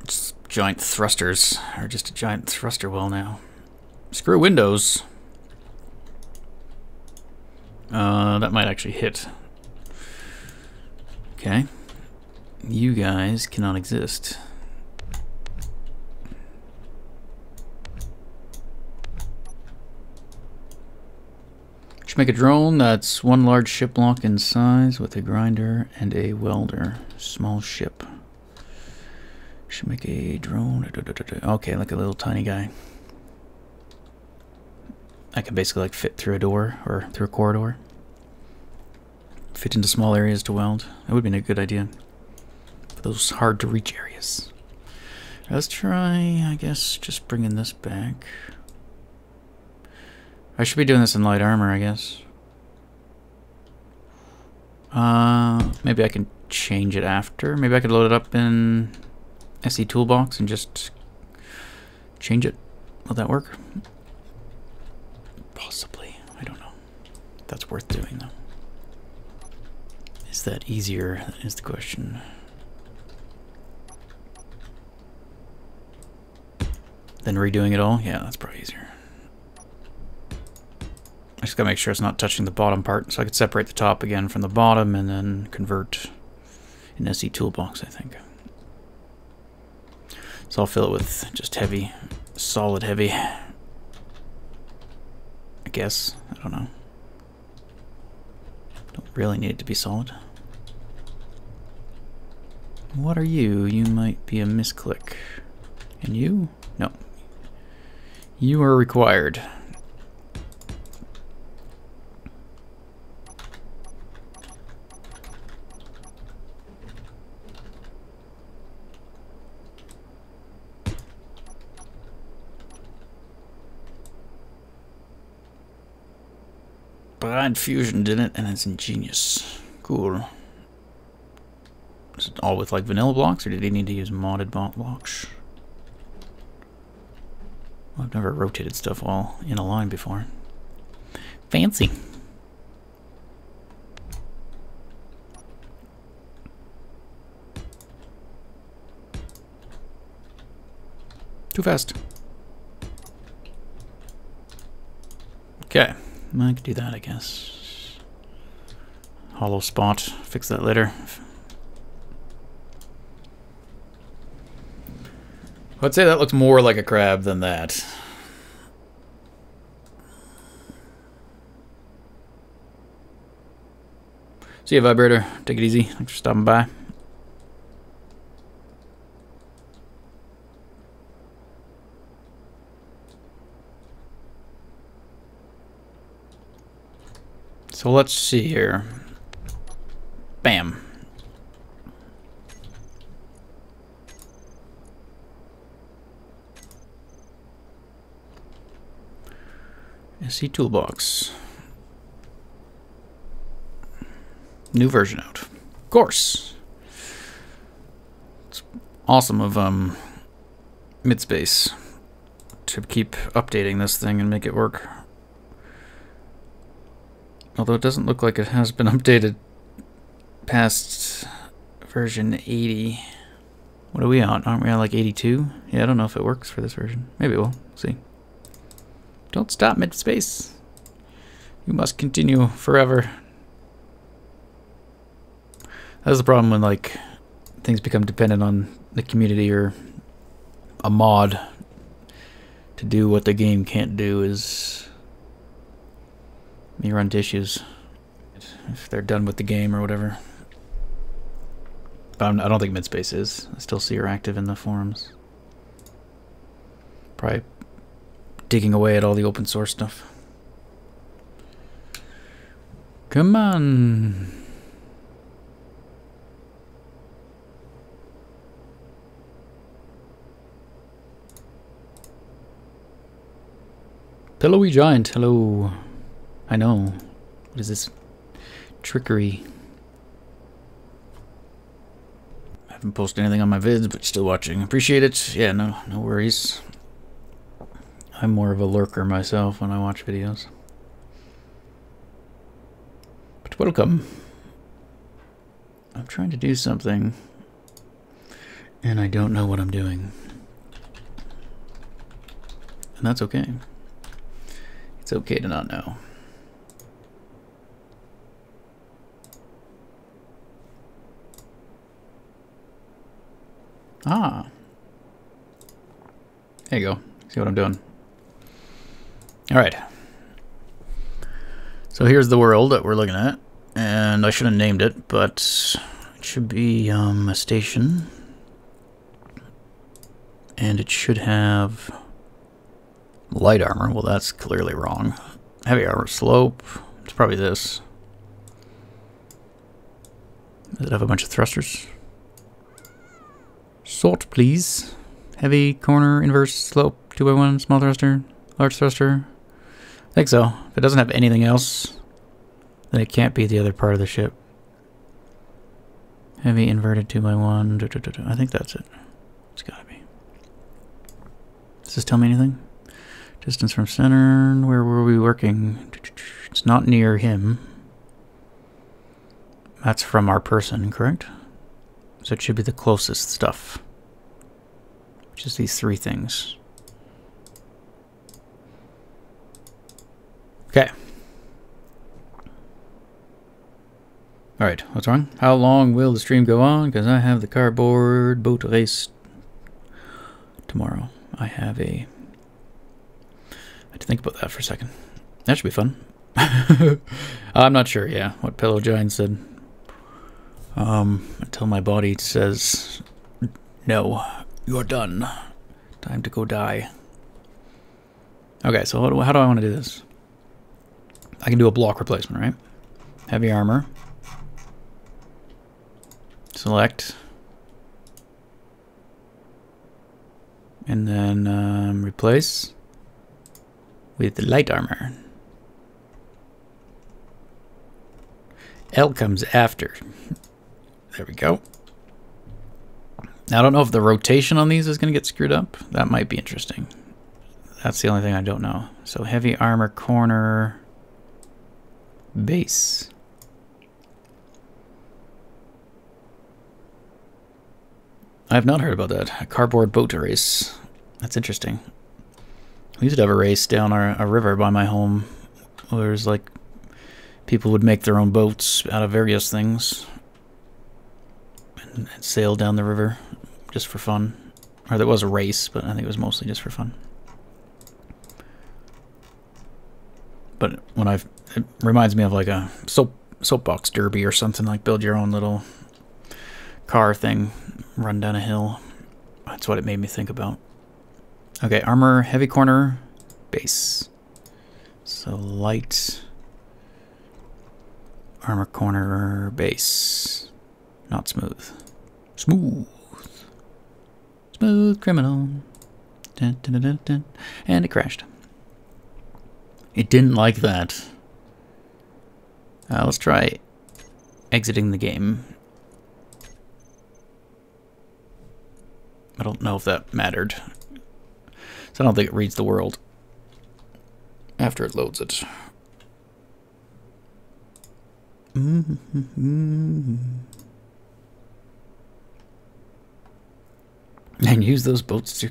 S1: It's giant thrusters, or just a giant thruster well now. Screw windows. That might actually hit. Okay. You guys cannot exist. Should make a drone that's one large ship block in size with a grinder and a welder. Small ship. Should make a drone. Okay, like a little tiny guy. I can basically like fit through a door or through a corridor. Fit into small areas to weld. That would be a good idea for those hard to reach areas. Let's try, I guess, just bringing this back. I should be doing this in light armor, I guess. Maybe I can change it after. Maybe I could load it up in SE Toolbox and just change it. Will that work? Possibly. I don't know. That's worth doing, though. Is that easier? That is the question. Than redoing it all? Yeah, that's probably easier. I just gotta make sure it's not touching the bottom part, so I could separate the top again from the bottom and then convert in SE Toolbox, I think. So I'll fill it with just heavy, solid heavy. I guess. I don't know. Don't really need it to be solid. What are you? You might be a misclick. And you? No. You are required. Blind Fusion did it, and it's ingenious. Cool. Is it all with like vanilla blocks, or did he need to use modded blocks? Well, I've never rotated stuff all in a line before. Fancy. Too fast. Okay. I could do that, I guess. Hollow spot. Fix that later. I'd say that looks more like a crab than that. See you, Vibrator. Take it easy. Thanks for stopping by. So let's see here. Bam. SE Toolbox. New version out. Of course. It's awesome of Midspace to keep updating this thing and make it work. Although it doesn't look like it has been updated past version 80. What are we on? Aren't we on like 82? Yeah, I don't know if it works for this version. Maybe it will. See. Don't stop, Midspace. You must continue forever. That's the problem when like things become dependent on the community or a mod to do what the game can't do is you run into issues if they're done with the game or whatever. But I don't think Midspace is. I still see her active in the forums. Probably digging away at all the open source stuff. Come on. Pillowy Giant, hello. I know. What is this? Trickery. I haven't posted anything on my vids, but still watching. Appreciate it. Yeah, no worries. I'm more of a lurker myself when I watch videos. But welcome. I'm trying to do something, and I don't know what I'm doing. And that's okay. It's okay to not know. Ah. There you go. See what I'm doing. Alright. So here's the world that we're looking at. And I should have named it, but it should be a station. And it should have light armor. Well, that's clearly wrong. Heavy armor slope. It's probably this. Does it have a bunch of thrusters? Salt, please. Heavy, corner, inverse, slope, 2x1, small thruster, large thruster. I think so. If it doesn't have anything else, then it can't be the other part of the ship. Heavy inverted 2x1. I think that's it. It's gotta be. Does this tell me anything? Distance from center. Where were we working? It's not near him. That's from our person, correct? So it should be the closest stuff. Which is these three things. Okay. Alright, what's wrong? How long will the stream go on? Because I have the cardboard boat race tomorrow. I have a... I had to think about that for a second. That should be fun. I'm not sure, yeah, what Pillow Giant said. Until my body says, no, you're done. Time to go die. Okay, so how do I want to do this? I can do a block replacement, right? Heavy armor. Select. And then replace with the light armor. L comes after. There we go. Now, I don't know if the rotation on these is going to get screwed up. That might be interesting. That's the only thing I don't know. So heavy armor, corner, base. I have not heard about that. A cardboard boat race. That's interesting. We used to have a race down a river by my home where there's like people would make their own boats out of various things and sail down the river just for fun. Or there was a race, but I think it was mostly just for fun. But when it reminds me of like a soapbox derby or something, like build your own little car thing, run down a hill. That's what it made me think about. Okay, armor, heavy corner, base. So light, armor, corner, base. Not smooth. Smooth. Smooth criminal. Dun, dun, dun, dun, dun. And it crashed. It didn't like that. Let's try exiting the game. I don't know if that mattered. So I don't think it reads the world after it loads it. And use those boats to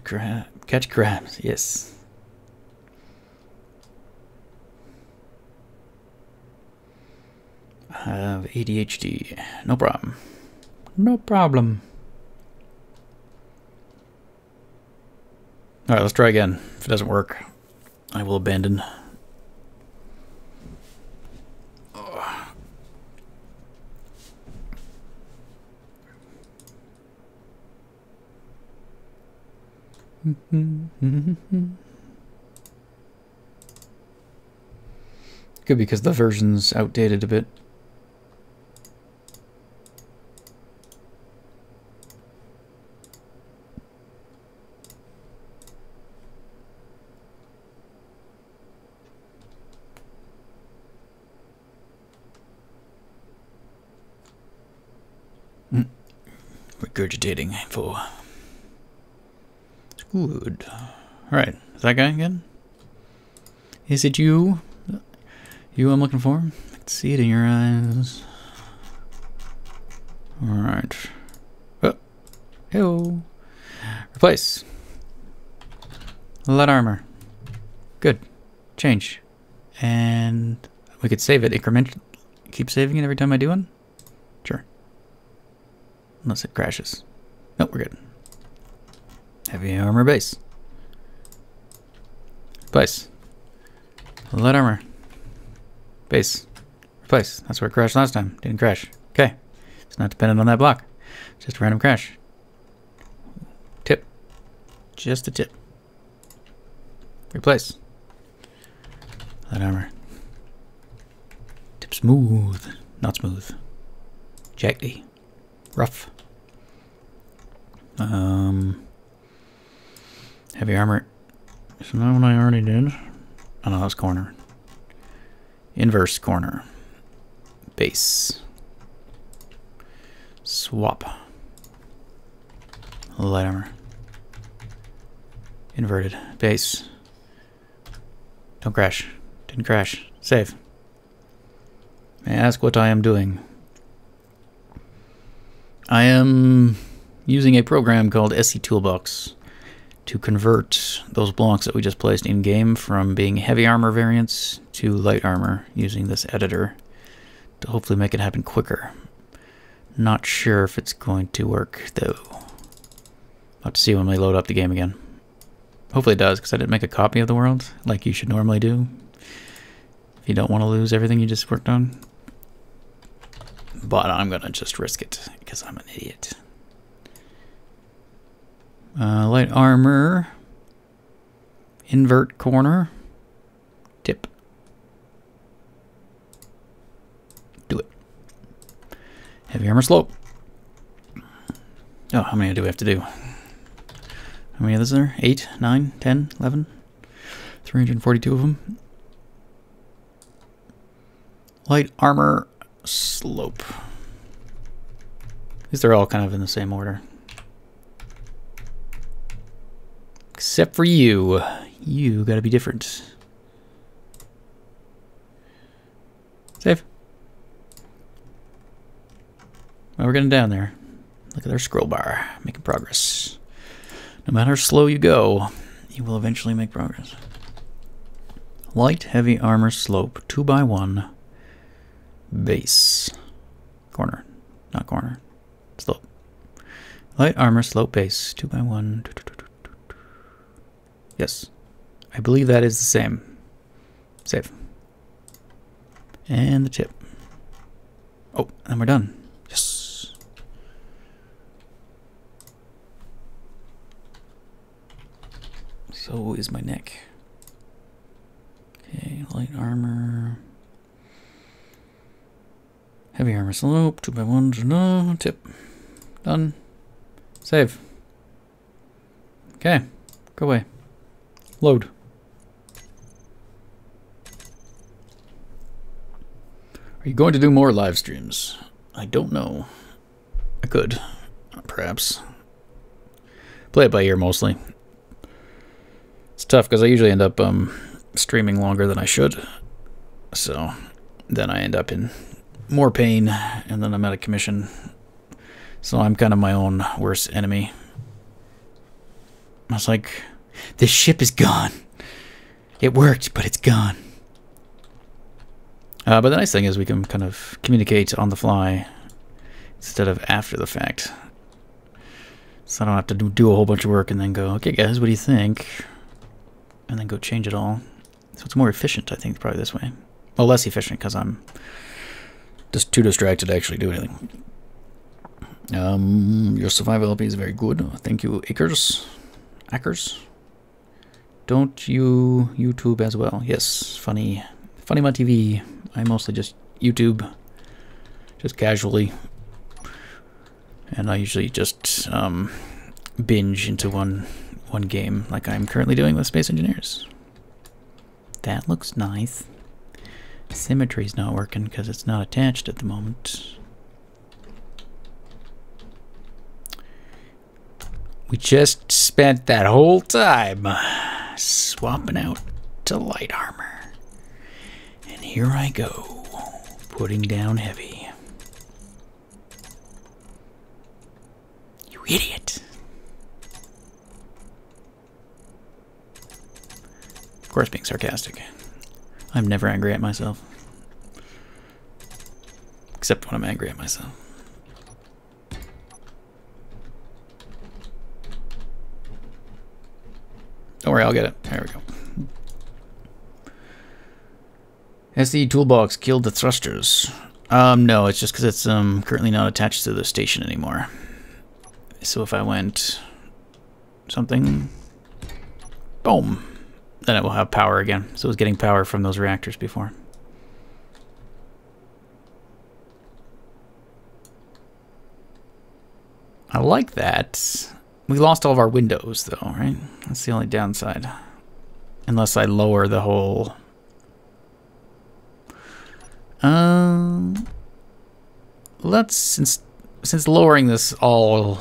S1: catch crabs. Yes. I have ADHD. No problem. No problem. Alright, let's try again. If it doesn't work, I will abandon. Good, because the version's outdated a bit. Regurgitating info. It's good. Alright, is that guy again? Is it you? You I'm looking for? I can see it in your eyes. Alright. Oh. Hello. Replace. Light armor. Good. Change. And we could save it incrementally. Keep saving it every time I do one? Sure. Unless it crashes. Nope, we're good. Heavy armor base. Replace. Light armor. Base. Replace. That's where it crashed last time. Didn't crash. Okay. It's not dependent on that block. Just a random crash. Tip. Just a tip. Replace. Light armor. Tip smooth. Not smooth. Jaggedy. Rough. Heavy armor. Isn't that what I already did? Oh no, that was corner. Inverse corner. Base. Swap. Light armor. Inverted. Base. Don't crash. Didn't crash. Save. May I ask what I am doing? I am using a program called SE Toolbox to convert those blocks that we just placed in-game from being heavy armor variants to light armor using this editor to hopefully make it happen quicker. Not sure if it's going to work, though. I'll have to see when we load up the game again. Hopefully it does, because I didn't make a copy of the world like you should normally do if you don't want to lose everything you just worked on. But I'm going to just risk it, because I'm an idiot. Light armor. Invert corner. Tip. Do it. Heavy armor slope. Oh, how many do we have to do? How many others are there? 8, 9, 10, 11? 342 of them. Light armor slope. These are all kind of in the same order. Except for you. You gotta be different. Save. Well, we're getting down there. Look at our scroll bar. Making progress. No matter how slow you go, you will eventually make progress. Light, heavy armor slope. 2x1. Base. Corner. Not corner. Slope. Light armor slope base. 2x1. Yes. I believe that is the same. Save. And the tip. Oh, and we're done. Yes. So is my neck. Okay, light armor. Heavy armor slope, 2x1, no, tip. Done. Save. Okay, go away. Load. Are you going to do more live streams? I don't know. I could, perhaps. Play it by ear mostly. It's tough because I usually end up streaming longer than I should. So then I end up in more pain and then I'm out of commission. So I'm kind of my own worst enemy. I was like, this ship is gone. It worked, but it's gone. But the nice thing is we can kind of communicate on the fly instead of after the fact. So I don't have to do a whole bunch of work and then go, okay guys, what do you think? And then go change it all. So it's more efficient, I think, probably this way. Well, less efficient because I'm just too distracted to actually do anything. Your survival LP is very good. Thank you, Akers. Don't you YouTube as well? Yes, Funny My TV. I mostly just YouTube, just casually, and I usually just binge into one game, like I'm currently doing with Space Engineers. That looks nice. Symmetry's not working because it's not attached at the moment. We just spent that whole time swapping out to light armor. And here I go, putting down heavy. You idiot. Of course, being sarcastic. I'm never angry at myself. Except when I'm angry at myself. Don't worry, I'll get it. There we go. SE Toolbox killed the thrusters. No, it's just because it's currently not attached to the station anymore. So if I went something, boom, then it will have power again. So it was getting power from those reactors before. I like that. We lost all of our windows though, right? That's the only downside. Unless I lower the whole... let's since lowering this all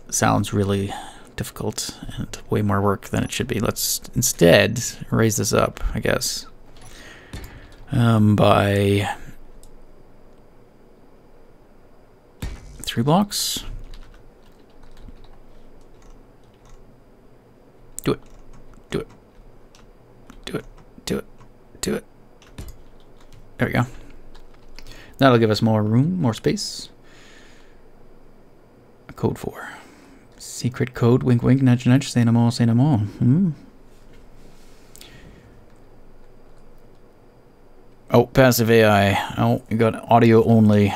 S1: sounds really difficult and way more work than it should be, let's instead raise this up, I guess, by 3 blocks. Do it. Do it. Do it. Do it. Do it. There we go. That'll give us more room, more space. A code 4. Secret code, wink wink, nudge nudge, say no more, say no more. Oh, passive AI. Oh, you got audio only.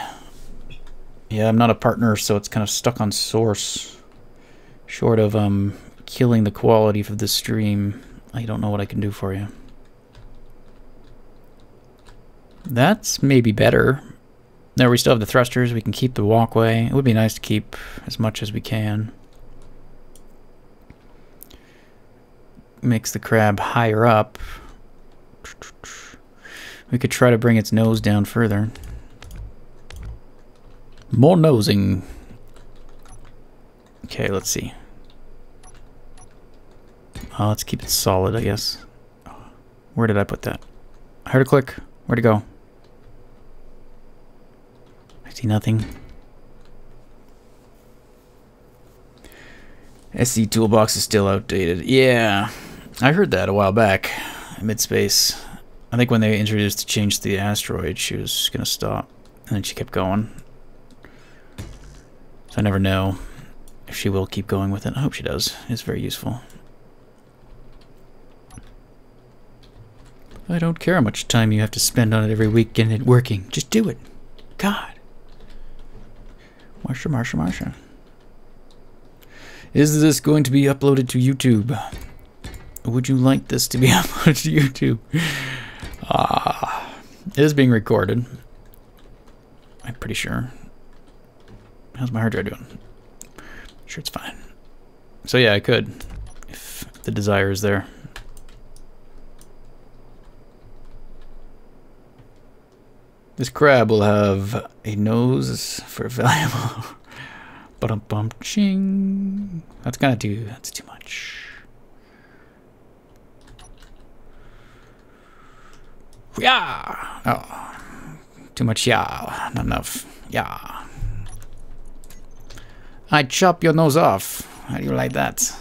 S1: Yeah, I'm not a partner, so it's kind of stuck on source. Short of killing the quality of the stream, I don't know what I can do for you. That's maybe better. There, we still have the thrusters. We can keep the walkway. It would be nice to keep as much as we can. Makes the crab higher up. We could try to bring its nose down further. More nosing. Okay, let's see. Let's keep it solid, I guess. Where did I put that? I heard a click. Where'd it go? I see nothing. SC toolbox is still outdated. Yeah, I heard that a while back. Mid-space. I think when they introduced to change the asteroid, she was gonna stop. And then she kept going. So I never know if she will keep going with it. I hope she does. It's very useful. I don't care how much time you have to spend on it every week getting it working. Just do it. God. Marsha, Marsha, Marsha. Is this going to be uploaded to YouTube? Would you like this to be uploaded to YouTube? It is being recorded. I'm pretty sure. How's my hard drive doing? Sure, it's fine. So yeah, I could, if the desire is there. This crab will have a nose for valuable. Ba-dum-bum ching. That's too much. Yeah. Oh, too much. Yeah, not enough. Yeah. I chop your nose off. How do you like that?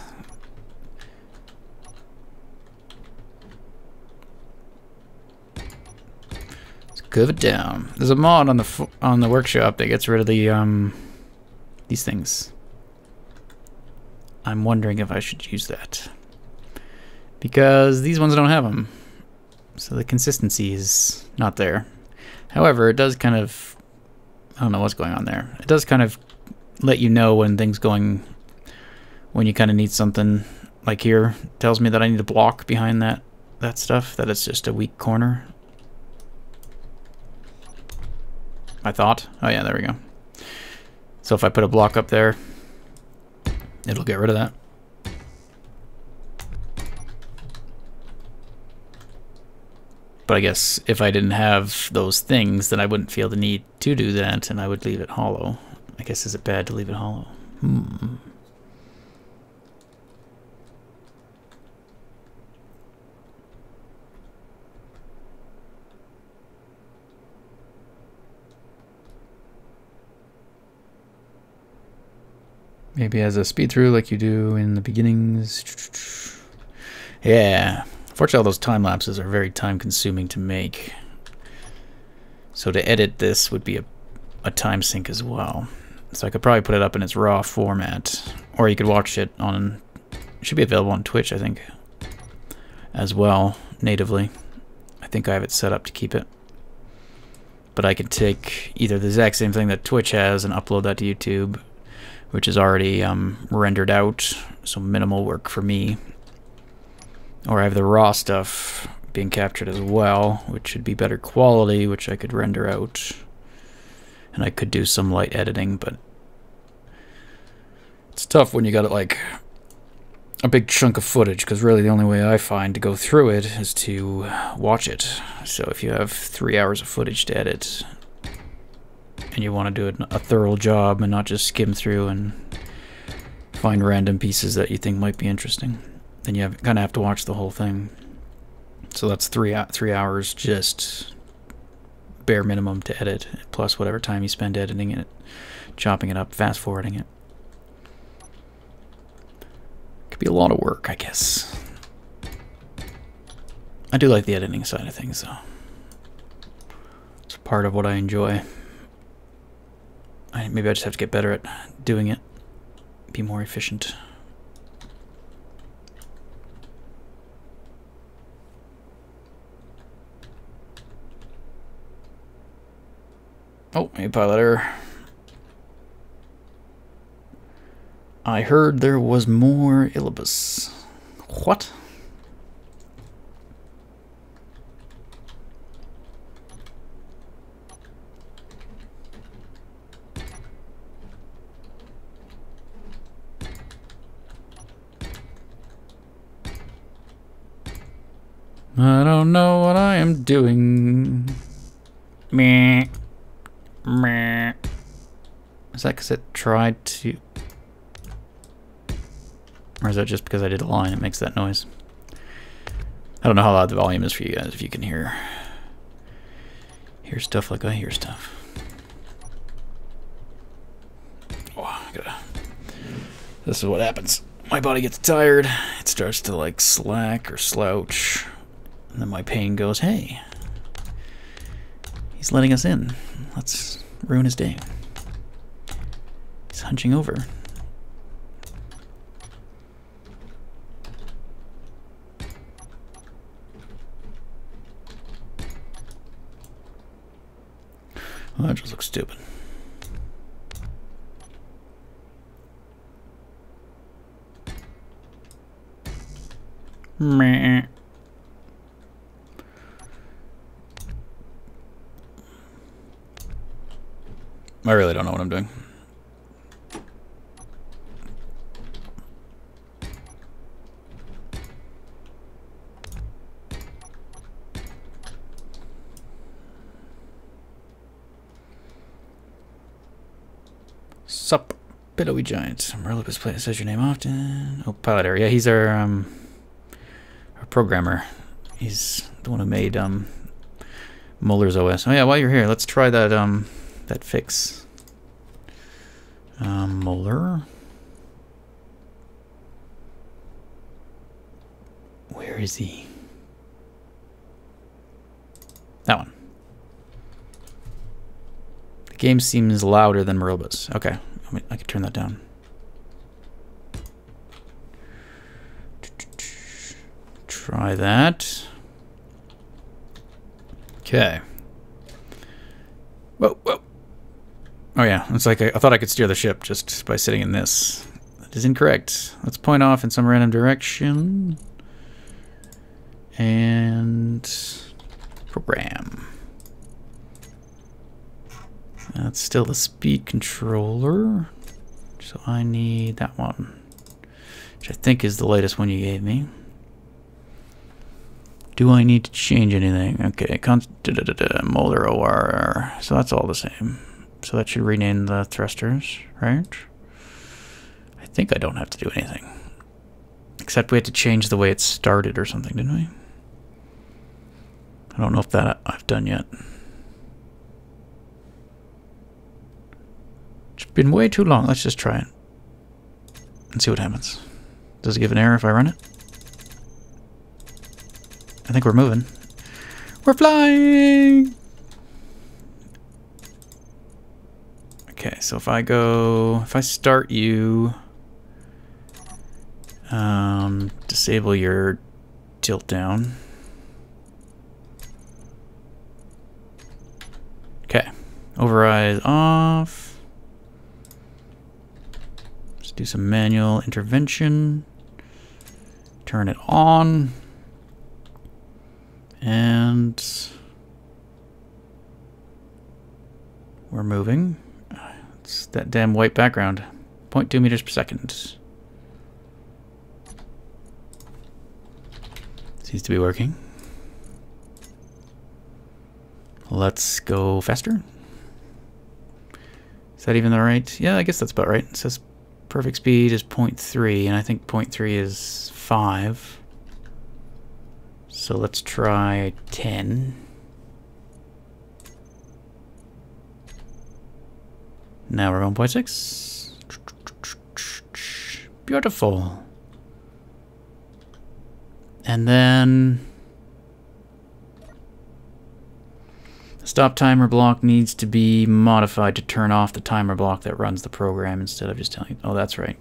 S1: Let's curve it down. There's a mod on the workshop that gets rid of the these things. I'm wondering if I should use that because these ones don't have them, so the consistency is not there. However, it does kind of, I don't know what's going on there. It does kind of let you know when things going, when you kind of need something. Like here, it tells me that I need a block behind that stuff, that it's just a weak corner. I thought. Oh yeah, there we go. So if I put a block up there, it'll get rid of that. But I guess if I didn't have those things, then I wouldn't feel the need to do that, and I would leave it hollow. I guess, is it bad to leave it hollow? Maybe as a speed through like you do in the beginnings. Yeah. Fortunately, all those time lapses are very time consuming to make. So to edit this would be a time sink as well. So I could probably put it up in its raw format. Or you could watch it on, it should be available on Twitch, I think, as well, natively. I think I have it set up to keep it. But I could take either the exact same thing that Twitch has and upload that to YouTube, which is already rendered out, so minimal work for me. Or I have the raw stuff being captured as well, which should be better quality, which I could render out. And I could do some light editing, but it's tough when you got like a big chunk of footage, because really the only way I find to go through it is to watch it. So if you have 3 hours of footage to edit, and you want to do a thorough job and not just skim through and find random pieces that you think might be interesting, then you kind of have to watch the whole thing. So that's 3 hours just bare minimum to edit, plus whatever time you spend editing it, chopping it up, fast forwarding it. Could be a lot of work, I guess. I do like the editing side of things, though. It's part of what I enjoy. Maybe I just have to get better at doing it, be more efficient. Oh, hey, pilot error. I heard there was more Ilibus. What? I don't know what I am doing. Meh. Meh. Is that because it tried to... Or is that just because I did a line it makes that noise? I don't know how loud the volume is for you guys, if you can hear stuff like I hear stuff. Oh, this is what happens. My body gets tired, it starts to like slack or slouch, and then my pain goes, hey, he's letting us in. Let's ruin his day. He's hunching over. Well, that just looks stupid. Meh. I really don't know what I'm doing. Sup, billowy giant. Merlipus play says your name often. Oh, pilot error. Yeah, he's our programmer. He's the one who made Muller's OS. Oh yeah, while you're here, let's try that that fix. Muller. Where is he? That one. The game seems louder than Merlibus. Okay, I can turn that down. Try that. Okay. Whoa, whoa. Oh yeah, it's like I thought I could steer the ship just by sitting in this. That is incorrect. Let's point off in some random direction. And program. That's still the speed controller. So I need that one, which I think is the latest one you gave me. Do I need to change anything? Okay, Molar OR. So that's all the same. So that should rename the thrusters, right? I think I don't have to do anything. Except we had to change the way it started or something, didn't we? I don't know if that I've done yet. It's been way too long. Let's just try it and see what happens. Does it give an error if I run it? I think we're moving. We're flying! Okay, so if I start you, disable your tilt down. Okay, override off. Let's do some manual intervention. Turn it on. And we're moving. It's that damn white background. 0.2 meters per second. Seems to be working. Let's go faster. Is that even the right? Yeah, I guess that's about right. It says perfect speed is 0.3, and I think 0.3 is 5. So let's try 10. Now we're going 0.6. Beautiful. And then the stop timer block needs to be modified to turn off the timer block that runs the program instead of just telling you. Oh, that's right.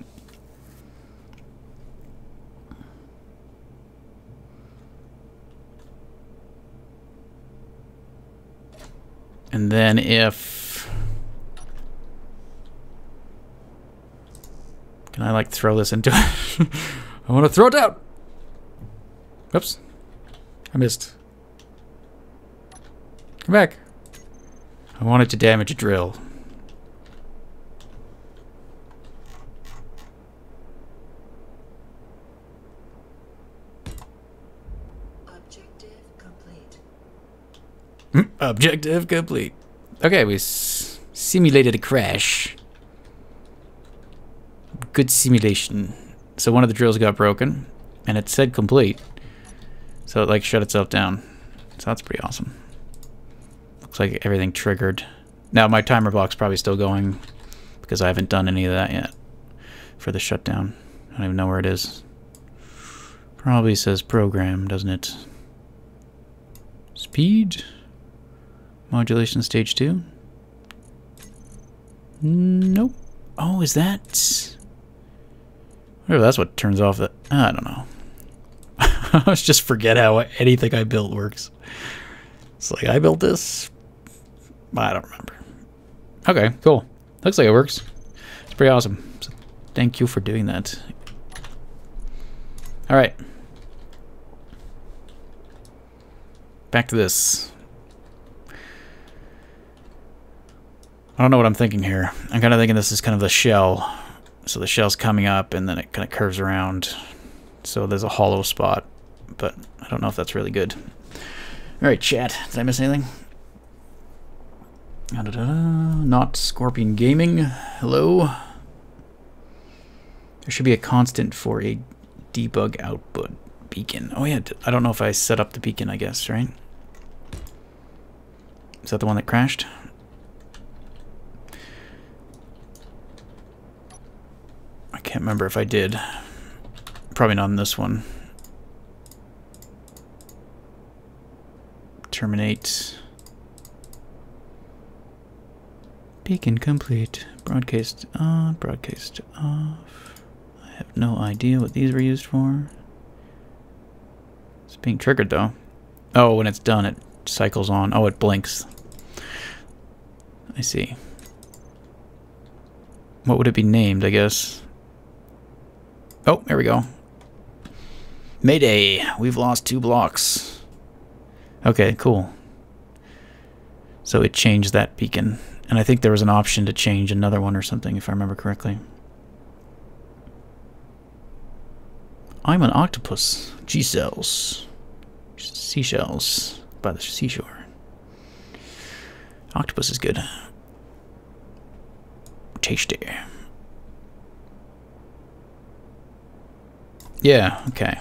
S1: And then if... Can I, like, throw this into it? I want to throw it out! Oops. I missed. Come back. I wanted to damage a drill.
S2: Objective complete.
S1: Objective complete. Okay, we simulated a crash. Good simulation. So one of the drills got broken, and it said complete. So it like shut itself down. So that's pretty awesome. Looks like everything triggered. Now my timer block's probably still going because I haven't done any of that yet for the shutdown. I don't even know where it is. Probably says program, doesn't it? Speed. Modulation stage 2. Nope. Oh, is that... Whatever, that's what turns off the... I don't know. I always just forget how anything I built works. It's like, I built this? I don't remember. Okay, cool. Looks like it works. It's pretty awesome. So thank you for doing that. Alright. Back to this. I don't know what I'm thinking here. I'm kind of thinking this is kind of the shell. So the shell's coming up and then it kind of curves around. So there's a hollow spot. But I don't know if that's really good. Alright, chat. Did I miss anything? Not Scorpion Gaming. Hello. There should be a constant for a debug output beacon. Oh yeah, I don't know if I set up the beacon, I guess, right? Is that the one that crashed? I can't remember if I did. Probably not on this one. Terminate. Beacon complete. Broadcast on, broadcast off. I have no idea what these were used for. It's being triggered though. Oh, when it's done it cycles on. Oh, it blinks. I see. What would it be named, I guess? Oh, there we go. Mayday! We've lost 2 blocks. Okay, cool. So it changed that beacon. And I think there was an option to change another one or something, if I remember correctly. I'm an octopus. G-cells. Seashells by the seashore. Octopus is good. Tasty. Yeah, okay.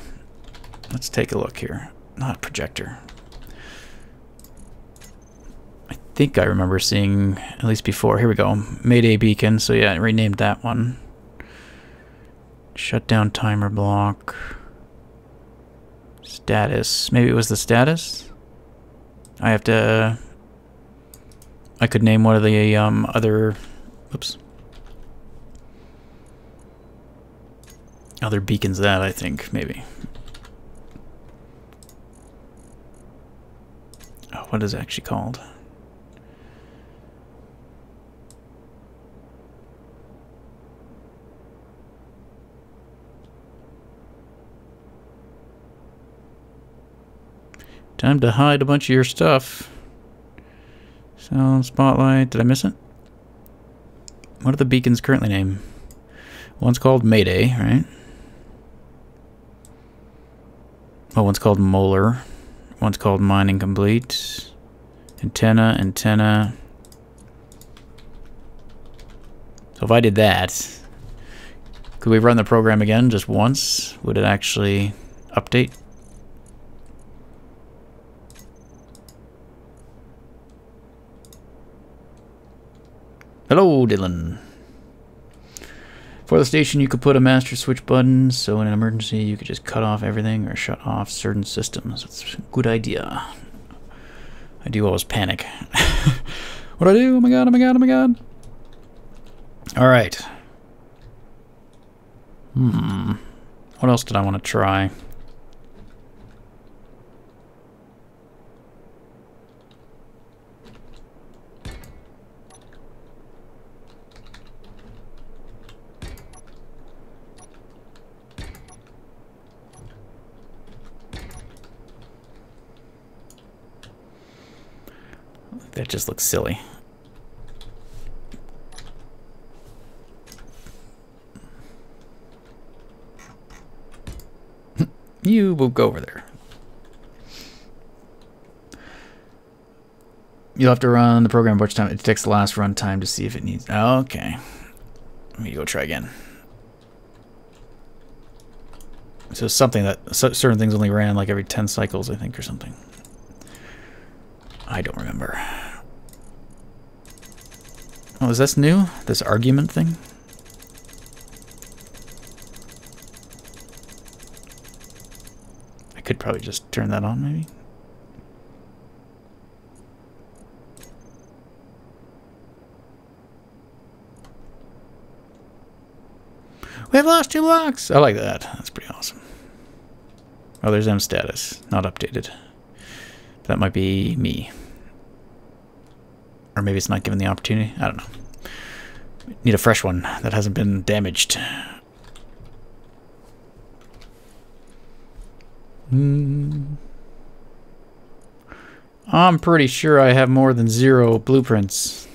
S1: Let's take a look here. Not projector. I think I remember seeing, at least before, here we go, Mayday beacon, so yeah, I renamed that one. Shutdown timer block. Status. Maybe it was the status? I have to... I could name one of the other... Oops. Other beacons that, I think, maybe. Oh, what is it actually called? Time to hide a bunch of your stuff. Sound spotlight. Did I miss it? What are the beacons currently named? One's called Mayday, right? Oh, one's called Molar. One's called Mining Complete. Antenna, antenna. So if I did that, could we run the program again just once? Would it actually update? Hello, Dylan. For the station, you could put a master switch button, so in an emergency, you could just cut off everything or shut off certain systems. It's a good idea. I do always panic. What do I do? Oh my god, oh my god, oh my god. Alright. What else did I want to try? That just looks silly. You will go over there. You'll have to run the program a bunch of time. It takes the last run time to see if it needs... Okay. Let me go try again. So something that... certain things only ran like every 10 cycles, I think, or something. I don't remember. Oh, is this new? This argument thing? I could probably just turn that on, maybe. We have lost 2 blocks! I like that. That's pretty awesome. Oh, there's M status. Not updated. That might be me. Or maybe it's not given the opportunity. I don't know. Need a fresh one that hasn't been damaged. I'm pretty sure I have more than 0 blueprints.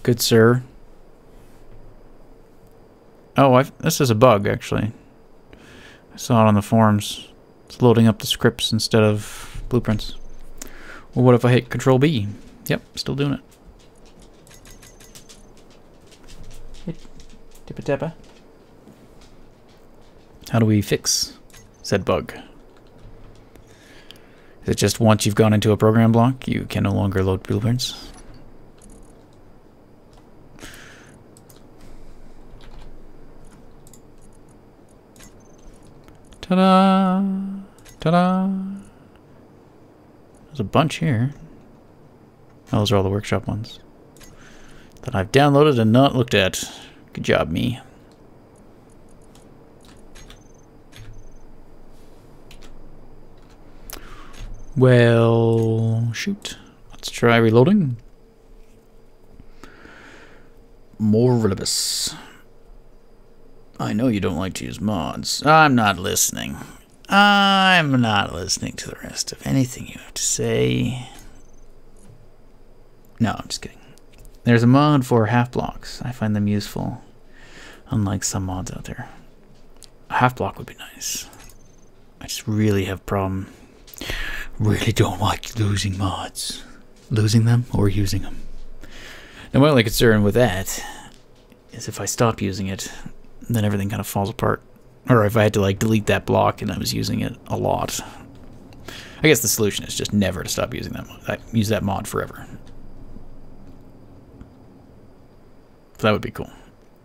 S1: Good sir. Oh, this is a bug, actually. I saw it on the forums. It's loading up the scripts instead of blueprints. Well, what if I hit Control B? Yep, still doing it. Hit tippa tappa. How do we fix said bug? Is it just once you've gone into a program block, you can no longer load blueprints? Ta-da! Ta-da! There's a bunch here. Oh, those are all the workshop ones that I've downloaded and not looked at. Good job, me. Well, shoot. Let's try reloading. More Rilibus. I know you don't like to use mods. I'm not listening. I'm not listening to the rest of anything you have to say. No, I'm just kidding. There's a mod for half blocks. I find them useful, unlike some mods out there. A half block would be nice. I just really have a problem. Really don't like losing mods. Losing them or using them. Now my only concern with that is if I stop using it, then everything kind of falls apart. Or if I had to like delete that block and I was using it a lot. I guess the solution is just never to stop using that mod. Use that mod forever. So that would be cool.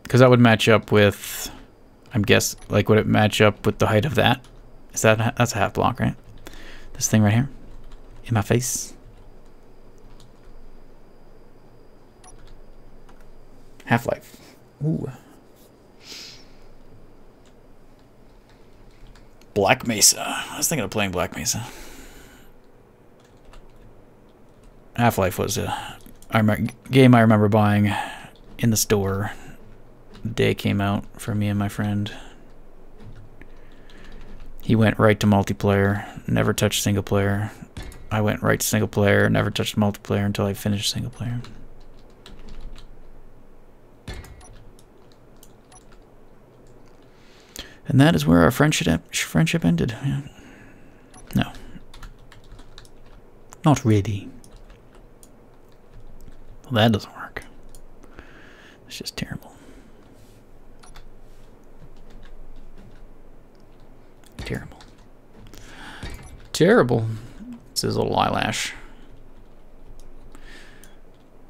S1: Because that would match up with, I'm guess, like would it match up with the height of that? Is that, that's a half block, right? This thing right here? In my face? Half-Life. Ooh. Black Mesa. I was thinking of playing Black Mesa. Half-Life was a game I remember buying in the store the day it came out for me and my friend. He went right to multiplayer, never touched single player. I went right to single player, never touched multiplayer until I finished single player. And that is where our friendship ended. Yeah. No. Not really. Well, that doesn't work. It's just terrible. Terrible. Terrible. It's his little eyelash.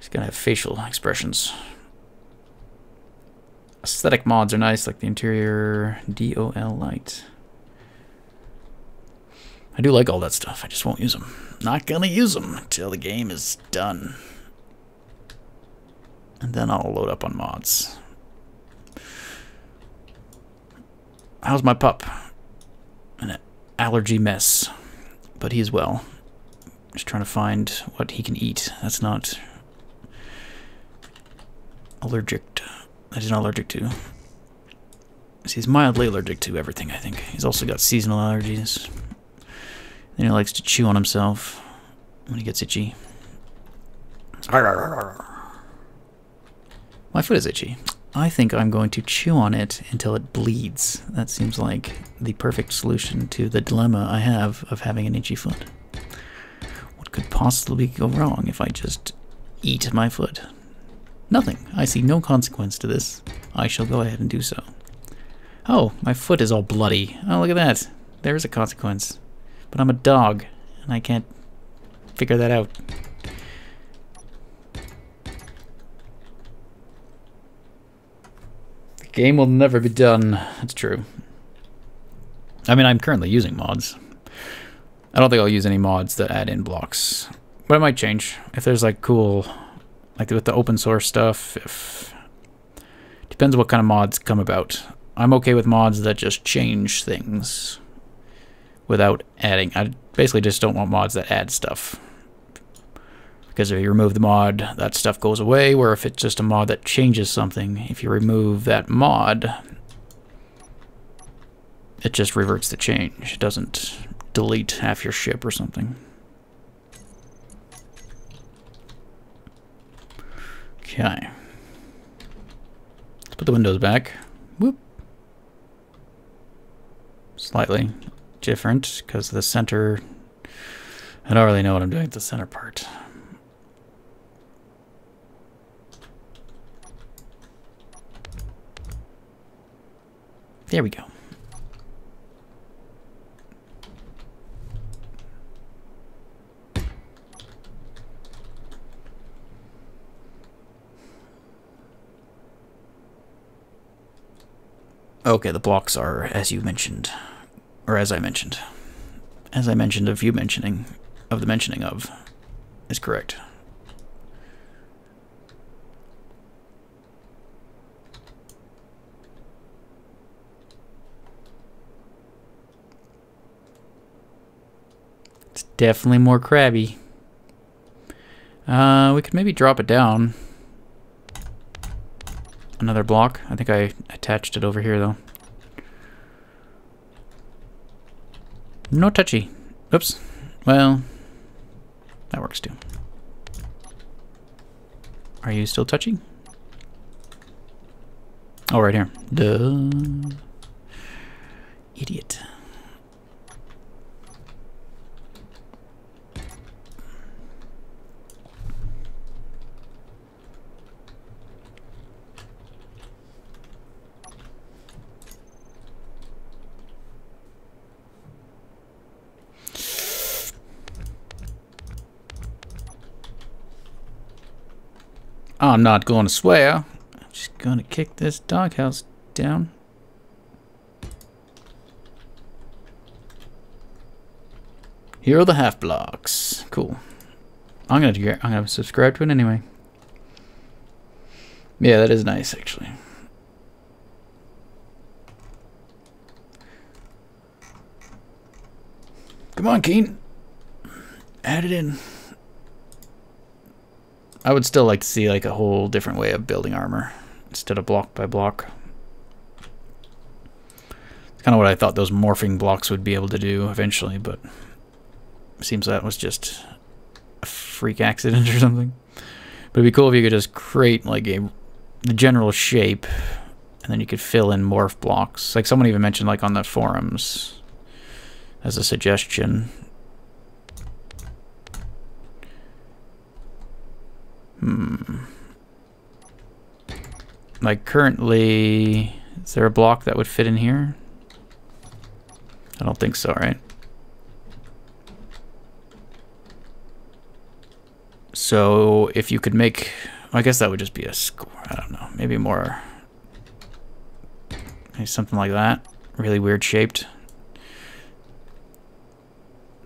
S1: He's gonna have facial expressions. Aesthetic mods are nice, like the interior DOL light. I do like all that stuff. I just won't use them. Not gonna use them until the game is done. And then I'll load up on mods. How's my pup? An allergy mess. But he's well. Just trying to find what he can eat. That's not allergic to. That he's not allergic to. He's mildly allergic to everything, I think. He's also got seasonal allergies. And he likes to chew on himself when he gets itchy. My foot is itchy. I think I'm going to chew on it until it bleeds. That seems like the perfect solution to the dilemma I have of having an itchy foot. What could possibly go wrong if I just eat my foot? Nothing. I see no consequence to this. I shall go ahead and do so. Oh, my foot is all bloody. Oh, look at that. There's a consequence. But I'm a dog, and I can't figure that out. The game will never be done. That's true. I mean, I'm currently using mods. I don't think I'll use any mods that add in blocks. But it might change. If there's like cool... Like with the open source stuff, if depends what kind of mods come about. I'm okay with mods that just change things without adding. I basically just don't want mods that add stuff. Because if you remove the mod, that stuff goes away, where if it's just a mod that changes something, if you remove that mod, it just reverts the change. It doesn't delete half your ship or something. Okay. Let's put the windows back. Whoop. Slightly different because the center... I don't really know what I'm doing with the center part. There we go. Okay, the blocks are as you mentioned, or as I mentioned. As I mentioned of you mentioning, of the mentioning of, is correct. It's definitely more crabby. We could maybe drop it down. Another block. I think I attached it over here, though. No touchy. Oops. Well, that works, too. Are you still touching? Oh, right here. Duh. Idiot. I'm not going to swear. I'm just going to kick this doghouse down. Here are the half blocks. Cool. I'm gonna subscribe to it anyway. Yeah, that is nice, actually. Come on, Keen. Add it in. I would still like to see like a whole different way of building armor instead of block by block. It's kind of what I thought those morphing blocks would be able to do eventually, but it seems that was just a freak accident or something. But it'd be cool if you could just create like the general shape and then you could fill in morph blocks. Like someone even mentioned like on the forums as a suggestion. Like currently, is there a block that would fit in here? I don't think so, right? So if you could make, I guess that would just be a score. I don't know, maybe more, maybe something like that. Really weird shaped.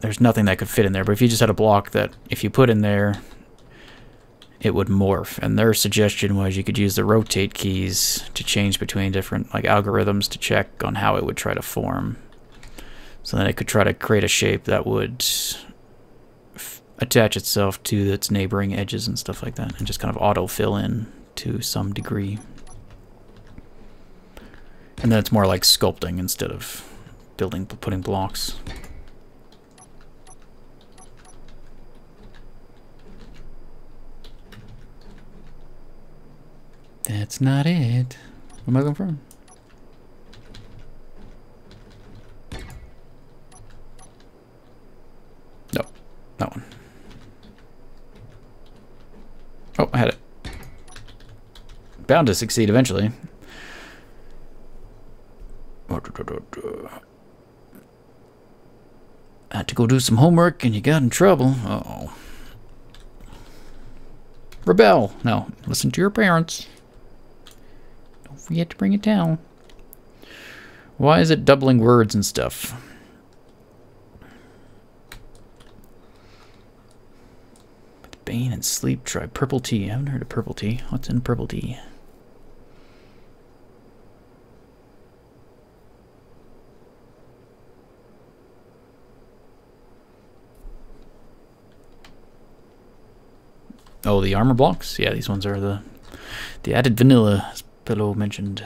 S1: There's nothing that could fit in there, but if you just had a block that if you put in there, it would morph. And their suggestion was you could use the rotate keys to change between different like algorithms to check on how it would try to form. So then it could try to create a shape that would attach itself to its neighboring edges and stuff like that, and just kind of auto fill in to some degree. And then it's more like sculpting instead of putting blocks. That's not it. Where am I going from? No, that one. Oh, I had it. Bound to succeed eventually. Had to go do some homework and you got in trouble. Uh-oh. Rebel. No, listen to your parents. Don't forget to bring it down. Why is it doubling words and stuff? Bane and sleep. Try purple tea. I haven't heard of purple tea. What's in purple tea? Oh, the armor blocks? Yeah, these ones are the added vanilla, as Pillow mentioned.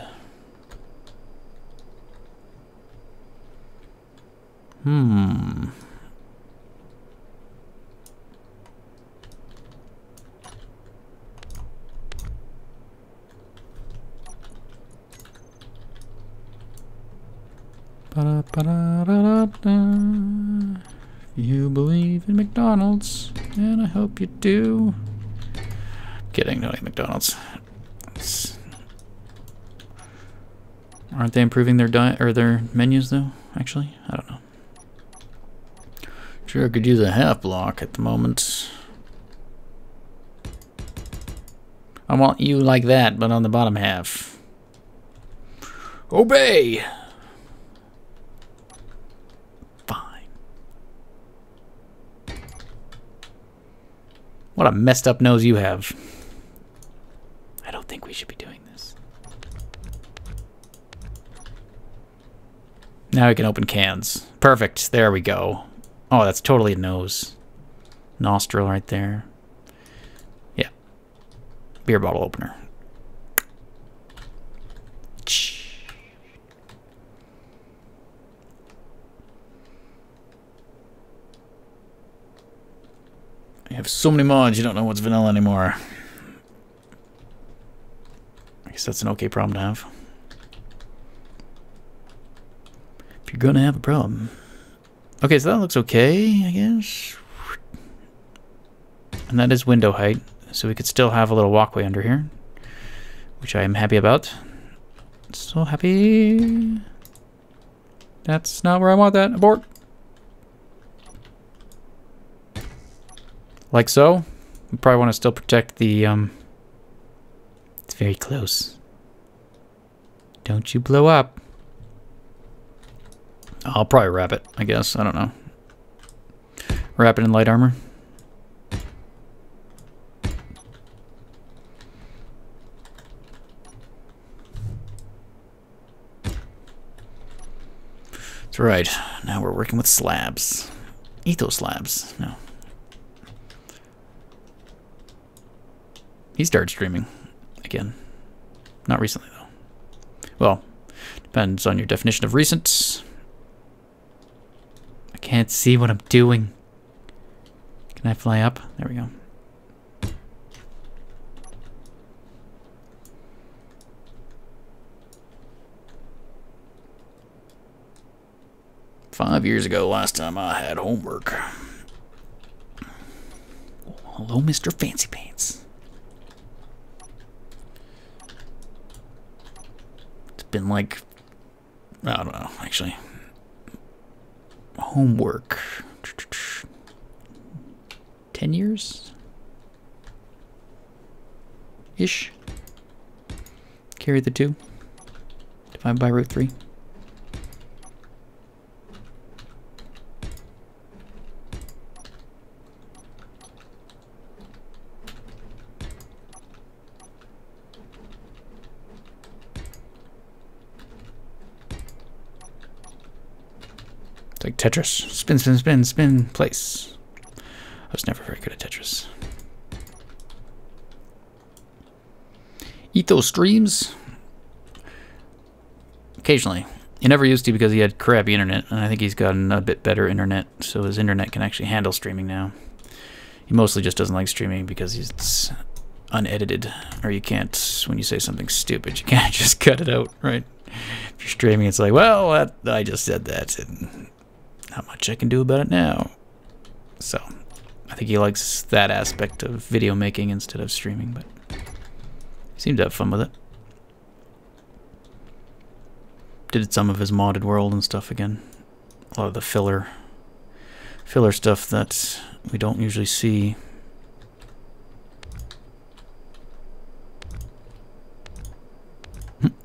S1: You believe in McDonald's, and I hope you do. Kidding, don't eat McDonald's. Aren't they improving their diet or their menus though? Actually, I don't know. Sure, I could use a half block at the moment. I want you like that, but on the bottom half. Obey. Fine. What a messed up nose you have. I don't think we should be doing this. Now we can open cans. Perfect. There we go. Oh, that's totally a nose. Nostril right there. Yeah. Beer bottle opener. You have so many mods, you don't know what's vanilla anymore. I guess that's an okay problem to have. If you're gonna have a problem. Okay, so that looks okay, I guess. And that is window height, so we could still have a little walkway under here, which I am happy about. So happy. That's not where I want that. Abort. Like so. We probably want to still protect the, It's very close. Don't you blow up. I'll probably wrap it, I guess. I don't know. Wrap it in light armor. That's right. Now we're working with slabs. Ethos slabs. No. He started streaming again. Not recently, though. Well, depends on your definition of recent. I can't see what I'm doing. Can I fly up? There we go. "5 years ago, last time I had homework." Oh, hello, Mr. Fancy Pants. It's been like, I don't know, actually. homework. 10 years? Ish. Carry the 2. Divide by root 3. It's like Tetris. Spin, spin, spin, spin, place. I was never very good at Tetris. Etho streams. Occasionally. He never used to because he had crappy internet, and I think he's gotten a bit better internet, so his internet can actually handle streaming now. He mostly just doesn't like streaming because it's unedited, or you can't, when you say something stupid, you can't just cut it out, right? If you're streaming, it's like, well, I just said that, and not much I can do about it now. So, I think he likes that aspect of video making instead of streaming, but he seemed to have fun with it. Did some of his modded world and stuff again. A lot of the filler stuff that we don't usually see.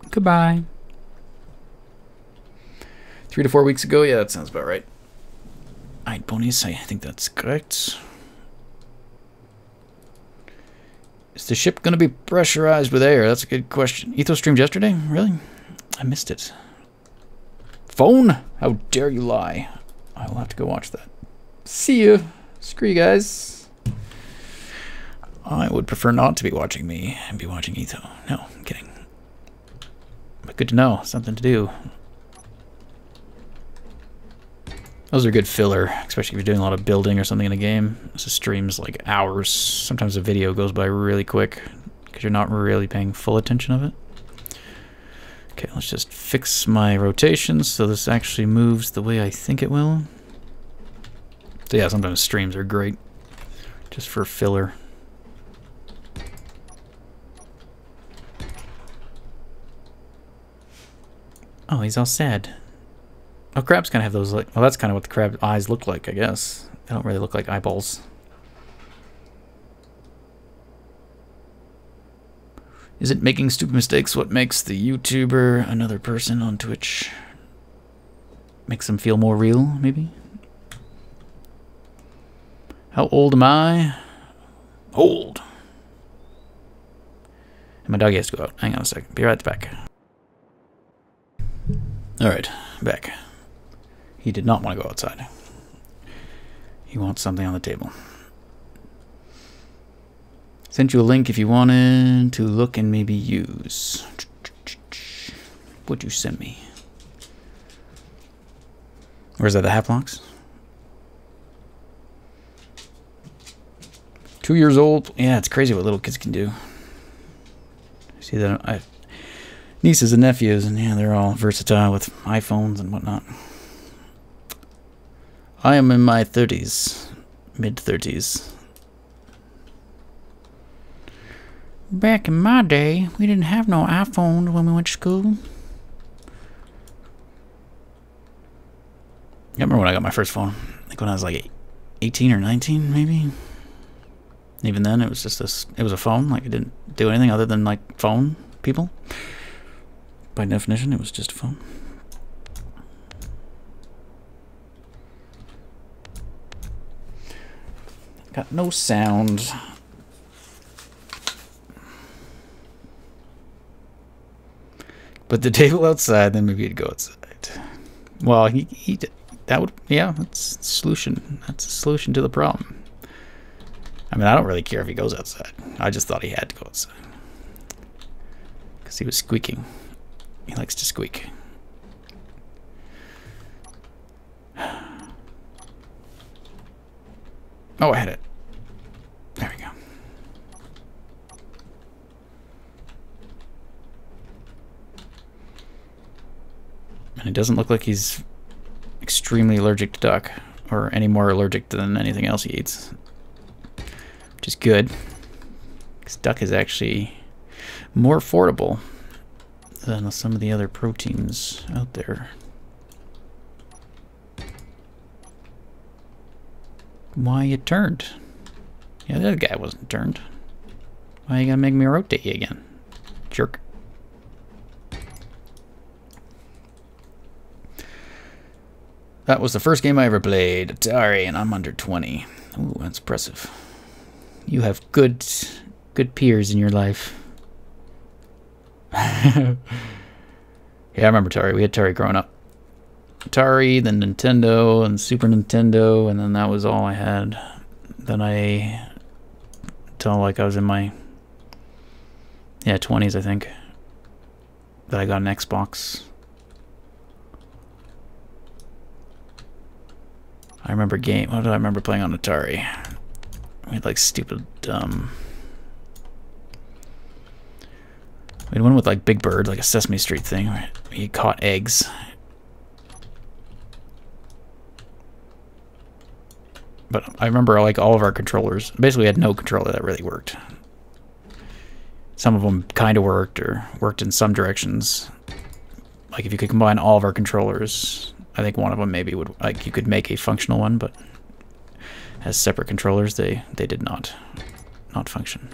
S1: Goodbye. 3 to 4 weeks ago, yeah, that sounds about right. Alright, ponies, I think that's correct. Is the ship going to be pressurized with air? That's a good question. Etho streamed yesterday? Really? I missed it. Phone? How dare you lie? I will have to go watch that. See you. Screw you guys. I would prefer not to be watching me and be watching Etho. No, I'm kidding. But good to know. Something to do. Those are good filler, especially if you're doing a lot of building or something in a game. This streams like hours. Sometimes a video goes by really quick because you're not really paying full attention of it. Okay, let's just fix my rotations so this actually moves the way I think it will. So yeah, sometimes streams are great just for filler. Oh, he's all sad. Oh, crabs kind of have those, like, well, that's kind of what the crab eyes look like, I guess. They don't really look like eyeballs. Is it making stupid mistakes what makes the YouTuber another person on Twitch? Makes them feel more real, maybe? How old am I? Old. And my doggy has to go out. Hang on a second. Be right back. Alright, back. He did not want to go outside. He wants something on the table. Sent you a link if you wanted to look and maybe use. What'd you send me? Where's that, the Haplocks? 2 years old. Yeah, it's crazy what little kids can do. See that? I have nieces and nephews, and yeah, they're all versatile with iPhones and whatnot. I am in my 30s. Mid-30s. Back in my day, we didn't have no iPhone when we went to school. I remember when I got my first phone. Like when I was like 18 or 19, maybe. Even then, it was just it was a phone. Like it didn't do anything other than like phone people. By definition, it was just a phone. Got no sound. But the table outside, then maybe he'd go outside. Well, that would, yeah, that's a solution. That's a solution to the problem. I mean, I don't really care if he goes outside. I just thought he had to go outside. Because he was squeaking. He likes to squeak. Oh, I had it. There we go. And it doesn't look like he's extremely allergic to duck, or any more allergic than anything else he eats. Which is good, because duck is actually more affordable than some of the other proteins out there. why you turned. Yeah, the other guy wasn't turned. Why you gotta make me rotate you again? Jerk. That was the first game I ever played. Atari, and I'm under 20. Ooh, that's impressive. You have good peers in your life. Yeah, I remember Atari. We had Atari growing up. Atari, then Nintendo, and Super Nintendo, and then that was all I had. Then until like I was in my 20s, I think, that I got an Xbox. I remember what did I remember playing on Atari? We had like stupid, we had one with like Big Bird, like a Sesame Street thing, where he caught eggs. But I remember like all of our controllers, basically had no controller that really worked. Some of them kind of worked, or worked in some directions. Like if you could combine all of our controllers, I think one of them maybe would, like you could make a functional one, but as separate controllers, they did not function.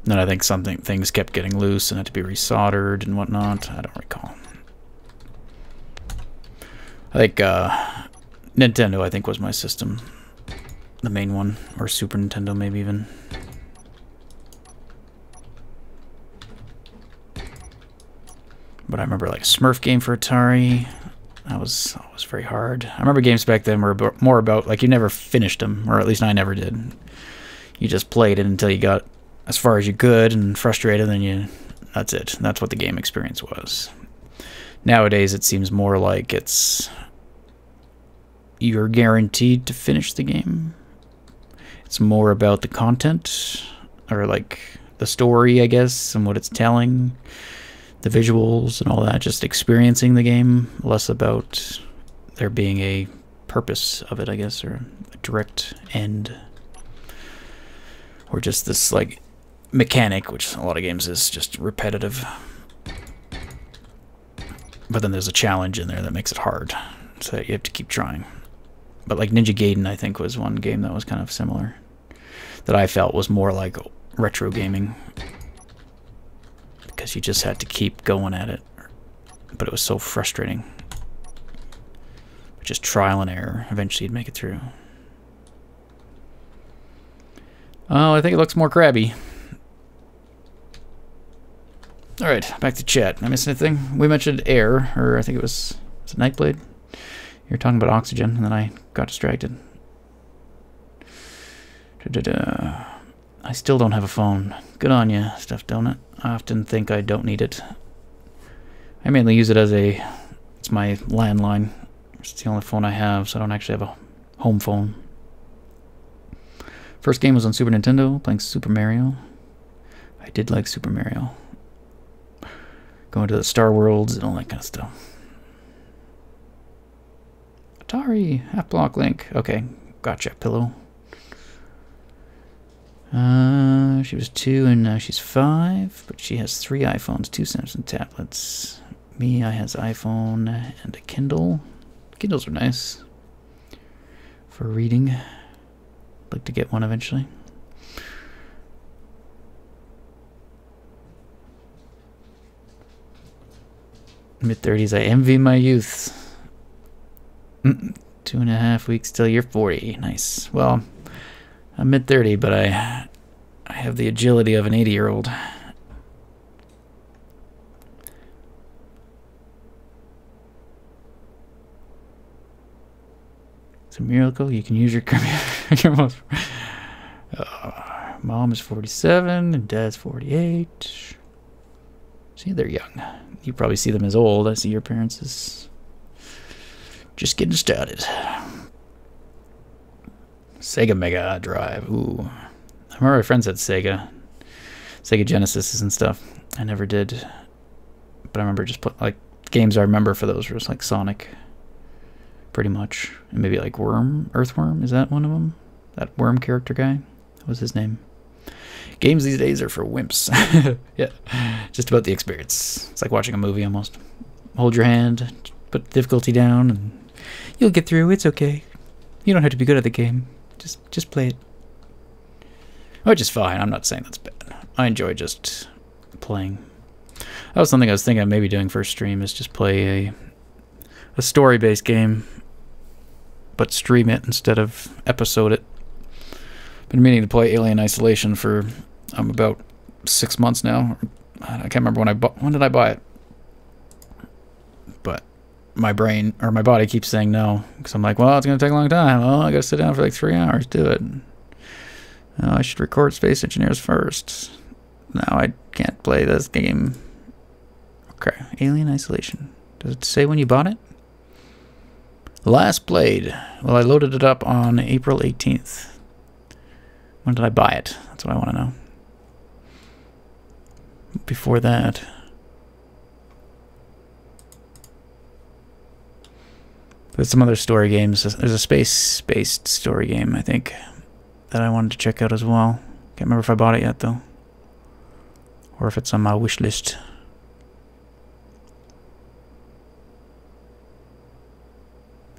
S1: Then I think things kept getting loose and had to be resoldered and whatnot. I don't recall. I think Nintendo, I think, was my system, the main one, or Super Nintendo maybe even. But I remember like a Smurf game for Atari. That was always very hard. I remember games back then were more about, like, you never finished them, or at least I never did. You just played it until you got as far as you could and frustrated, then that's it. That's what the game experience was. Nowadays it seems more like you're guaranteed to finish the game. It's more about the content, or like the story, I guess, and what it's telling, the visuals and all that, just experiencing the game, less about there being a purpose of it, I guess, or a direct end, or just this like mechanic, which a lot of games is just repetitive. But then there's a challenge in there that makes it hard, so you have to keep trying. But like Ninja Gaiden, I think, was one game that was kind of similar, that I felt was more like retro gaming, because you just had to keep going at it, but it was so frustrating. Just trial and error. Eventually you'd make it through. Oh, I think it looks more crabby. Alright, back to chat. Did I miss anything? We mentioned air, or I think it was it Nightblade? You were talking about oxygen, and then I got distracted. I still don't have a phone. Good on you, Stuff Donut. I often think I don't need it. I mainly use it as it's my landline. It's the only phone I have, so I don't actually have a home phone. First game was on Super Nintendo, playing Super Mario. I did like Super Mario. Going to the Star Worlds and all that kind of stuff. Atari, half-block Link. Okay, gotcha, Pillow. She was 2 and now she's 5, but she has 3 iPhones, 2 Samsung tablets. Me, I has iPhone and a Kindle. Kindles are nice for reading. I'd like to get one eventually. Mid-30s, I envy my youth. 2.5 weeks till you're 40. Nice. Well, I'm mid-30, but I have the agility of an 80-year-old. It's a miracle you can use your computer. Mom is 47 and Dad's 48. See, they're young. You probably see them as old. I see your parents as just getting started. Sega Mega Drive. Ooh. I remember my friends had Sega Genesis and stuff. I never did. But I remember just like games I remember for those was like Sonic. Pretty much. And maybe like Earthworm. Is that one of them? That worm character guy? What was his name? Games these days are for wimps. Yeah. Just about the experience. It's like watching a movie almost. Hold your hand, put the difficulty down, and You'll get through. It's okay. You don't have to be good at the game. Just play it. Which is fine. I'm not saying that's bad. I enjoy just playing. That was something I was thinking of maybe doing for a stream, is just play a story-based game, but stream it instead of episode it. Been meaning to play Alien Isolation for about 6 months now. I can't remember when did I buy it, but my brain or my body keeps saying no, because I'm like, well, it's gonna take a long time. Well, I gotta sit down for like 3 hours, do it. I should record Space Engineers first. Now I can't play this game. Okay, Alien Isolation. Does it say when you bought it? Last played. Well, I loaded it up on April 18th. When did I buy it? That's what I want to know. Before that. There's some other story games. There's a space-based story game, I think, that I wanted to check out as well. Can't remember if I bought it yet, though. Or if it's on my wish list.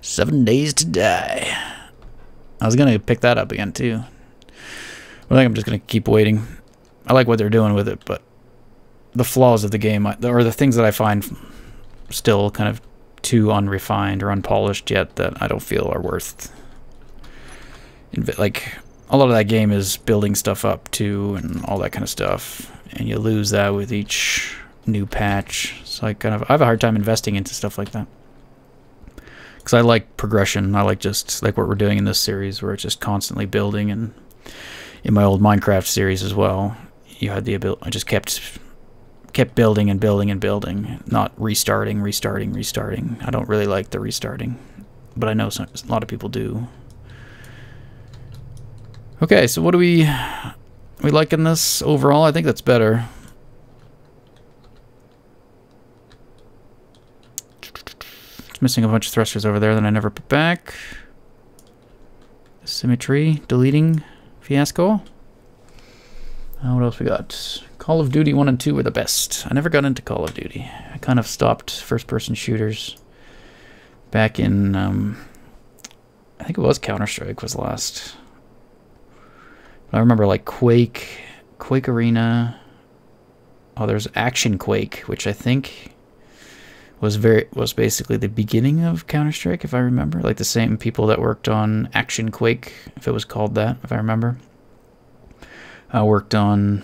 S1: "7 Days to Die." I was going to pick that up again, too. I think I'm just going to keep waiting. I like what they're doing with it, but the flaws of the game, or the things that I find still kind of too unrefined or unpolished yet, that I don't feel are worth... Like, a lot of that game is building stuff up, too, and all that kind of stuff. And you lose that with each new patch. So I have a hard time investing into stuff like that. Because I like progression. I like just like what we're doing in this series, where it's just constantly building. And in my old Minecraft series as well, you had the ability. I just kept building and building and building, not restarting. I don't really like the restarting, but I know a lot of people do. Okay, so what do we liking this overall? I think that's better. It's missing a bunch of thrusters over there that I never put back. Symmetry, deleting, fiasco. What else we got? Call of Duty 1 and 2 were the best. I never got into Call of Duty. I kind of stopped first-person shooters back in, I think it was Counter-Strike was the last. I remember like Quake Arena. Oh, there's Action Quake, which I think was basically the beginning of Counter-Strike, if I remember. Like the same people that worked on Action Quake, if it was called that, if I remember. Worked on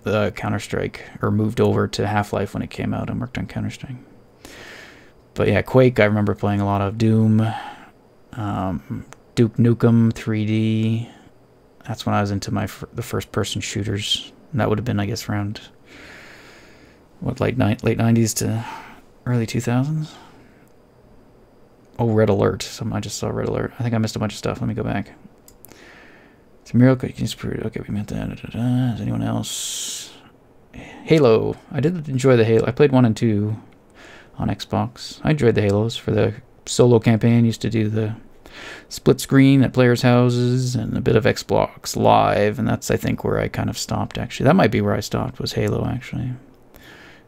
S1: the Counter-Strike, or moved over to Half-Life when it came out and worked on Counter-Strike. But yeah, Quake, I remember playing a lot of Doom, Duke Nukem 3D. That's when I was into the first-person shooters. And that would have been, I guess, around, what, late 90s to early 2000s? Oh, Red Alert. I just saw Red Alert. I think I missed a bunch of stuff. Let me go back. It's a miracle. Okay, we meant that. Is anyone else? Halo. I did enjoy the Halo. I played 1 and 2 on Xbox. I enjoyed the Halos for the solo campaign. Used to do the split screen at players' houses and a bit of Xbox Live, and that's, I think, where I kind of stopped, actually. That might be where I stopped, was Halo, actually.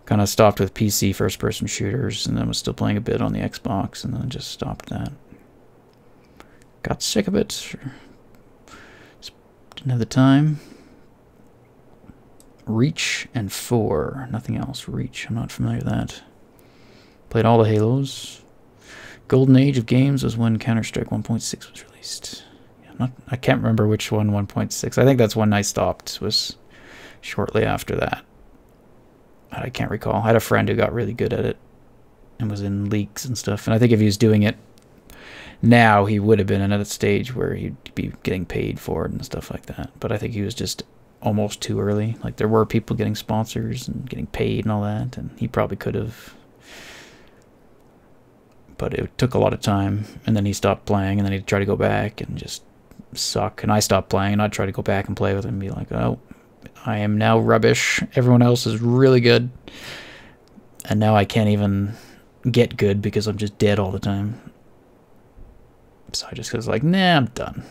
S1: Kind of stopped with PC first-person shooters, and then was still playing a bit on the Xbox, and then just stopped that. Got sick of it. Didn't have the time. Reach and 4. Nothing else. Reach. I'm not familiar with that. Played all the Halos. Golden Age of games was when Counter-Strike 1.6 was released. Yeah, I can't remember which one 1.6. I think that's when I stopped, was shortly after that. I can't recall. I had a friend who got really good at it and was in leagues and stuff. And I think if he was doing it now, he would have been at a stage where he'd be getting paid for it and stuff like that. But I think he was just almost too early. Like, there were people getting sponsors and getting paid and all that, and he probably could have. But it took a lot of time, and then he stopped playing, and then he'd try to go back and just suck. And I stopped playing, and I'd try to go back and play with him and be like, oh, I am now rubbish. Everyone else is really good. And now I can't even get good because I'm just dead all the time. So I just was like, nah, I'm done.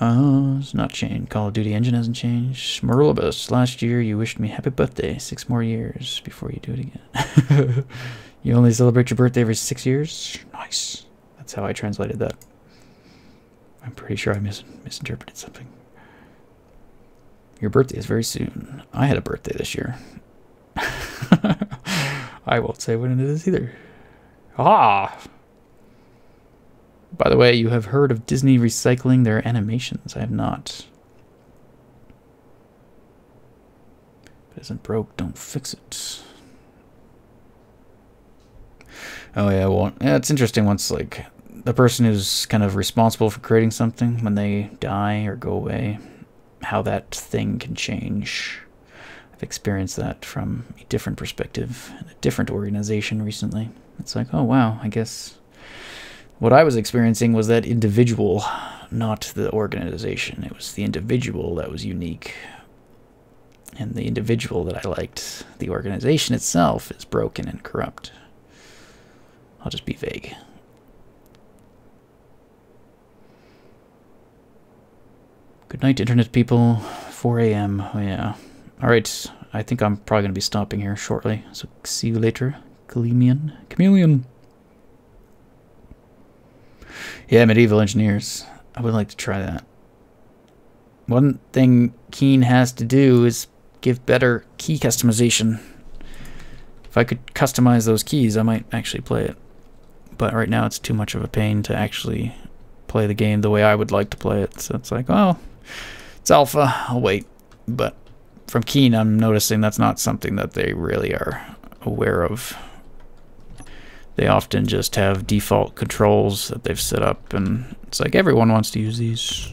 S1: It's not changed. Call of Duty engine hasn't changed. Marulibus, last year you wished me happy birthday. 6 more years before you do it again. You only celebrate your birthday every 6 years? Nice. That's how I translated that. I'm pretty sure I misinterpreted something. Your birthday is very soon. I had a birthday this year. I won't say when it is either. Ah! By the way, you have heard of Disney recycling their animations. I have not. If it isn't broke, don't fix it. Oh yeah, well, yeah, it's interesting once, like, the person who's kind of responsible for creating something, when they die or go away, how that thing can change. I've experienced that from a different perspective in a different organization recently. It's like, oh wow, I guess what I was experiencing was that individual, not the organization. It was the individual that was unique. And the individual that I liked, the organization itself, is broken and corrupt. I'll just be vague. Good night, internet people. 4 a.m. Oh, yeah. Alright, I think I'm probably going to be stopping here shortly. So, see you later, Chameleon. Yeah, medieval engineers. I would like to try that. One thing Keen has to do is give better key customization. If I could customize those keys, I might actually play it. But right now it's too much of a pain to actually play the game the way I would like to play it. So it's like, oh, it's alpha, I'll wait. But from Keen, I'm noticing that's not something that they really are aware of. They often just have default controls that they've set up, and it's like everyone wants to use these.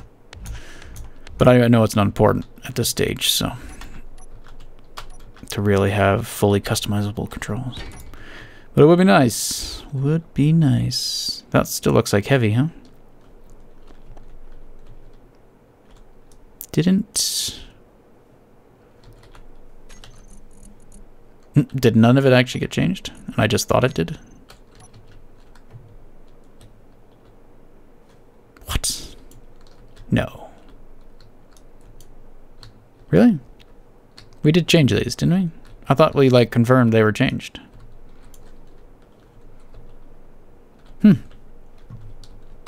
S1: But I know it's not important at this stage, so to really have fully customizable controls. But it would be nice. Would be nice. That still looks like heavy, huh? Did none of it actually get changed? And I just thought it did? What? No. Really? We did change these, didn't we? I thought we, like, confirmed they were changed.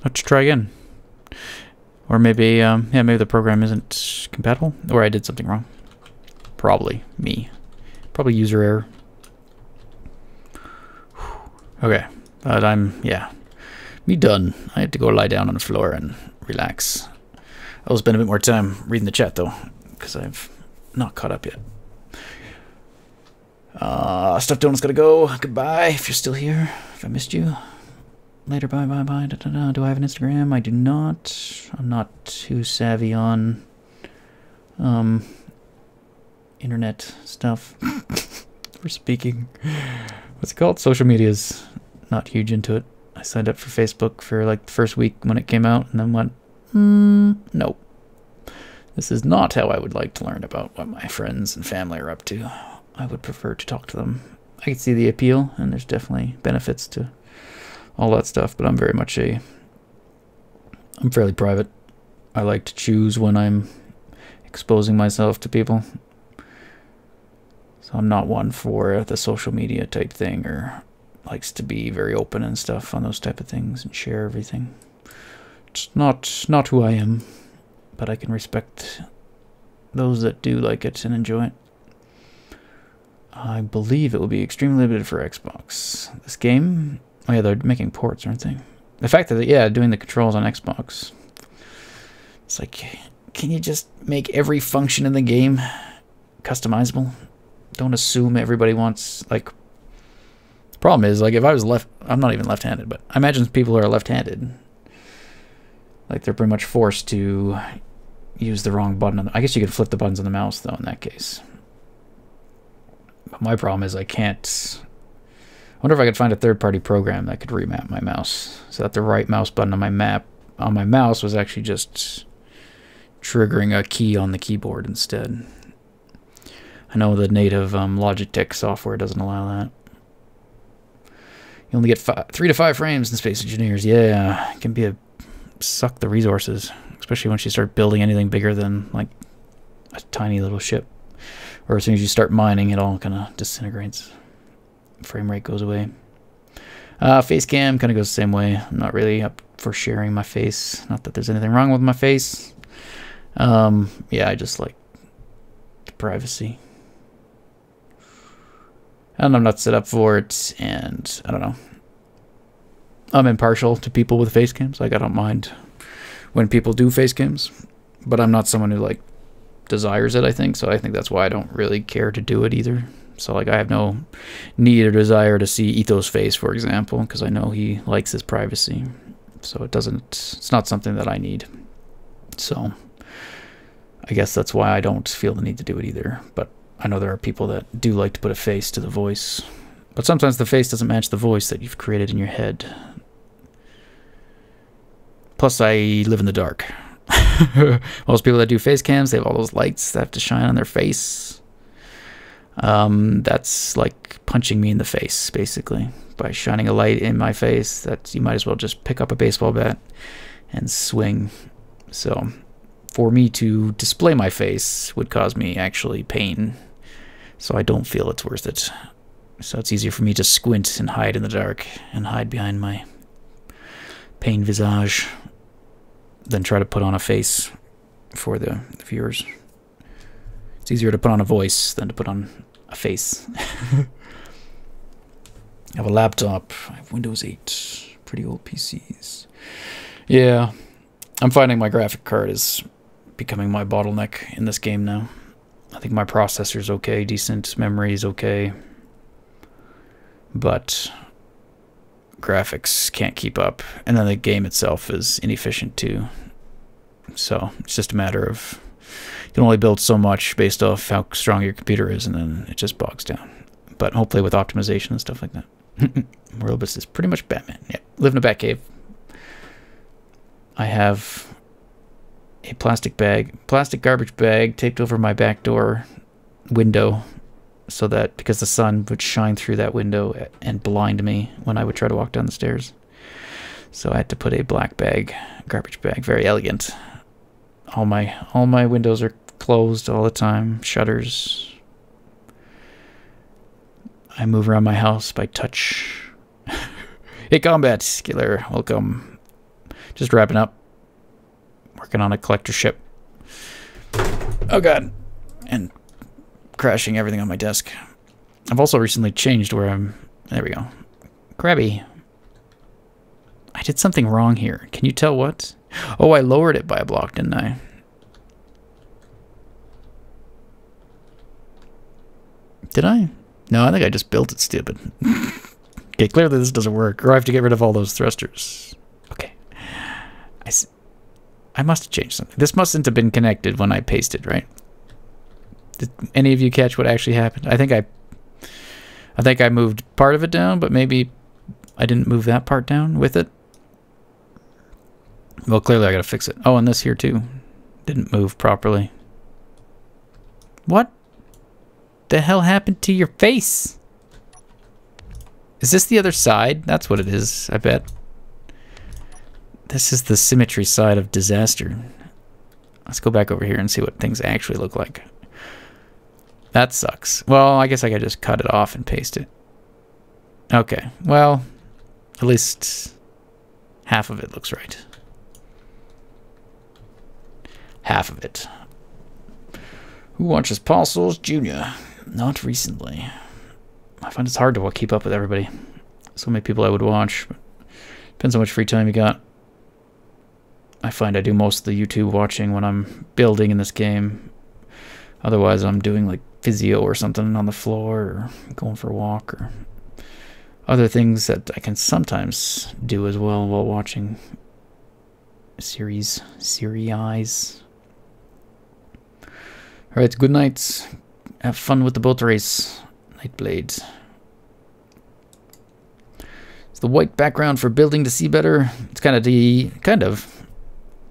S1: Let's try again. Or maybe, yeah, maybe the program isn't compatible, or I did something wrong. Probably me. Probably user error. Okay, but yeah. Me done. I had to go lie down on the floor and relax. I'll spend a bit more time reading the chat, though, because I've not caught up yet. Stuffed Donut's gotta go. Goodbye, if you're still here. If I missed you. Later, bye. Da, da, da. Do I have an Instagram? I do not. I'm not too savvy on internet stuff. For speaking. What's it called? Social media's not huge into it. I signed up for Facebook for like the first week when it came out, and then went, nope. This is not how I would like to learn about what my friends and family are up to. I would prefer to talk to them. I can see the appeal, and there's definitely benefits to all that stuff, but I'm very much I'm fairly private. I like to choose when I'm exposing myself to people. So I'm not one for the social media type thing, or likes to be very open and stuff on those type of things and share everything. It's not who I am, but I can respect those that do like it and enjoy it. I believe it will be extremely limited for Xbox. This game... Oh yeah, they're making ports, aren't they? The fact that, yeah, doing the controls on Xbox. It's like, can you just make every function in the game customizable? Don't assume everybody wants, like... The problem is, like, if I was I'm not even left-handed, but I imagine people who are left-handed, like, they're pretty much forced to use the wrong button. I guess you could flip the buttons on the mouse, though, in that case. But my problem is I can't... I wonder if I could find a third-party program that could remap my mouse so that the right mouse button on my mouse was actually just triggering a key on the keyboard instead. I know the native Logitech software doesn't allow that. You only get 3 to 5 frames in Space Engineers. Yeah, it can suck the resources, especially once you start building anything bigger than like a tiny little ship. Or as soon as you start mining, it all kind of disintegrates. Frame rate goes away. Face cam kind of goes the same way. I'm not really up for sharing my face. Not that there's anything wrong with my face. Yeah, I just like privacy. And I'm not set up for it, and I don't know. I'm impartial to people with face cams. Like, I don't mind when people do face cams, but I'm not someone who like desires it, I think. So I think that's why I don't really care to do it either. So like, I have no need or desire to see Etho's face, for example, because I know he likes his privacy. So it's not something that I need. So I guess that's why I don't feel the need to do it either. But I know there are people that do like to put a face to the voice. But sometimes the face doesn't match the voice that you've created in your head. Plus, I live in the dark. Most people that do face cams, they have all those lights that have to shine on their face. That's like punching me in the face, basically. By shining a light in my face, that you might as well just pick up a baseball bat and swing. So for me to display my face would cause me actually pain. So I don't feel it's worth it. So it's easier for me to squint and hide in the dark and hide behind my pain visage than try to put on a face for the viewers. It's easier to put on a voice than to put on a face. I have a laptop. I have Windows 8. Pretty old PCs. Yeah. I'm finding my graphic card is becoming my bottleneck in this game now. I think my processor's okay. Decent. Memory is okay. But graphics can't keep up. And then the game itself is inefficient too. So it's just a matter of you can only build so much based off how strong your computer is, and then it just bogs down. But hopefully with optimization and stuff like that. Worldbus is pretty much Batman. Yeah, live in a Batcave. I have a plastic garbage bag taped over my back door window, so that because the sun would shine through that window and blind me when I would try to walk down the stairs. So I had to put a black garbage bag, very elegant. All my windows are closed all the time, shutters. I move around my house by touch. Hey, Combat Killer, welcome. Just wrapping up. Working on a collector ship. Oh god. And crashing everything on my desk. I've also recently changed where I'm... There we go. Krabby. I did something wrong here. Can you tell what? Oh, I lowered it by a block, didn't I? Did I? No, I think I just built it stupid. Okay, clearly this doesn't work. Or I have to get rid of all those thrusters. Okay. I must have changed something. This mustn't have been connected when I pasted, right? Did any of you catch what actually happened? I think I moved part of it down, but maybe I didn't move that part down with it. Well, clearly I gotta fix it. Oh, and this here too. Didn't move properly. What the hell happened to your face? Is this the other side? That's what it is, I bet. This is the symmetry side of disaster. Let's go back over here and see what things actually look like. That sucks. Well, I guess I could just cut it off and paste it. Okay, well, at least half of it looks right. Half of it. Who watches Paul Souls Jr.? Not recently. I find it's hard to keep up with everybody. So many people I would watch. But depends how much free time you got. I find I do most of the YouTube watching when I'm building in this game. Otherwise, I'm doing like physio or something on the floor, or going for a walk, or other things that I can sometimes do as well while watching series. Alright, good night. Have fun with the boat race. Nightblade. It's the white background for building to see better. It's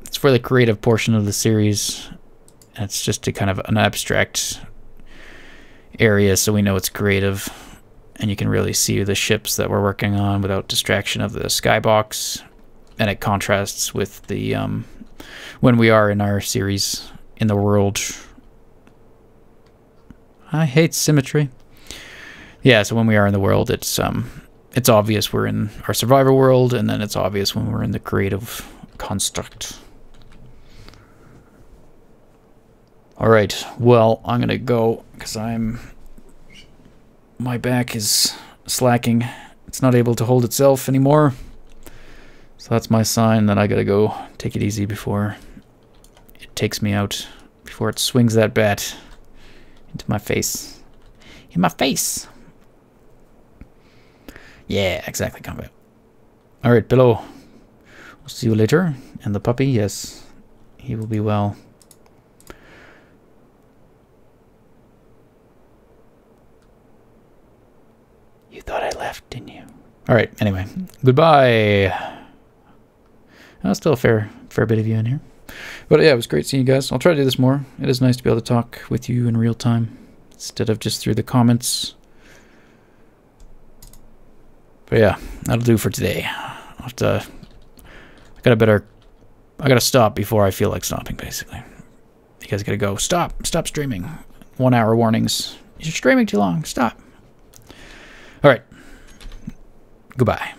S1: it's for the creative portion of the series. It's just a kind of an abstract area, so we know it's creative, and you can really see the ships that we're working on without distraction of the skybox, and it contrasts with the when we are in our series in the world. I hate symmetry. Yeah, so when we are in the world, it's it's obvious we're in our survivor world, and then it's obvious when we're in the creative construct. Alright, well, I'm gonna go, because my back is slacking. It's not able to hold itself anymore. So that's my sign that I gotta go take it easy before it takes me out, before it swings that bat into my face. In my face! Yeah, exactly, combat. Alright, Pillow. We'll see you later. And the puppy, yes, he will be well. You thought I left, didn't you? Alright, anyway. Goodbye. Still a fair bit of you in here. But yeah, it was great seeing you guys. I'll try to do this more. It is nice to be able to talk with you in real time instead of just through the comments. But yeah, that'll do for today. I'll have to... I gotta stop before I feel like stopping, basically. You guys gotta go. Stop streaming. 1 hour warnings. You're streaming too long. Stop. Alright. Goodbye.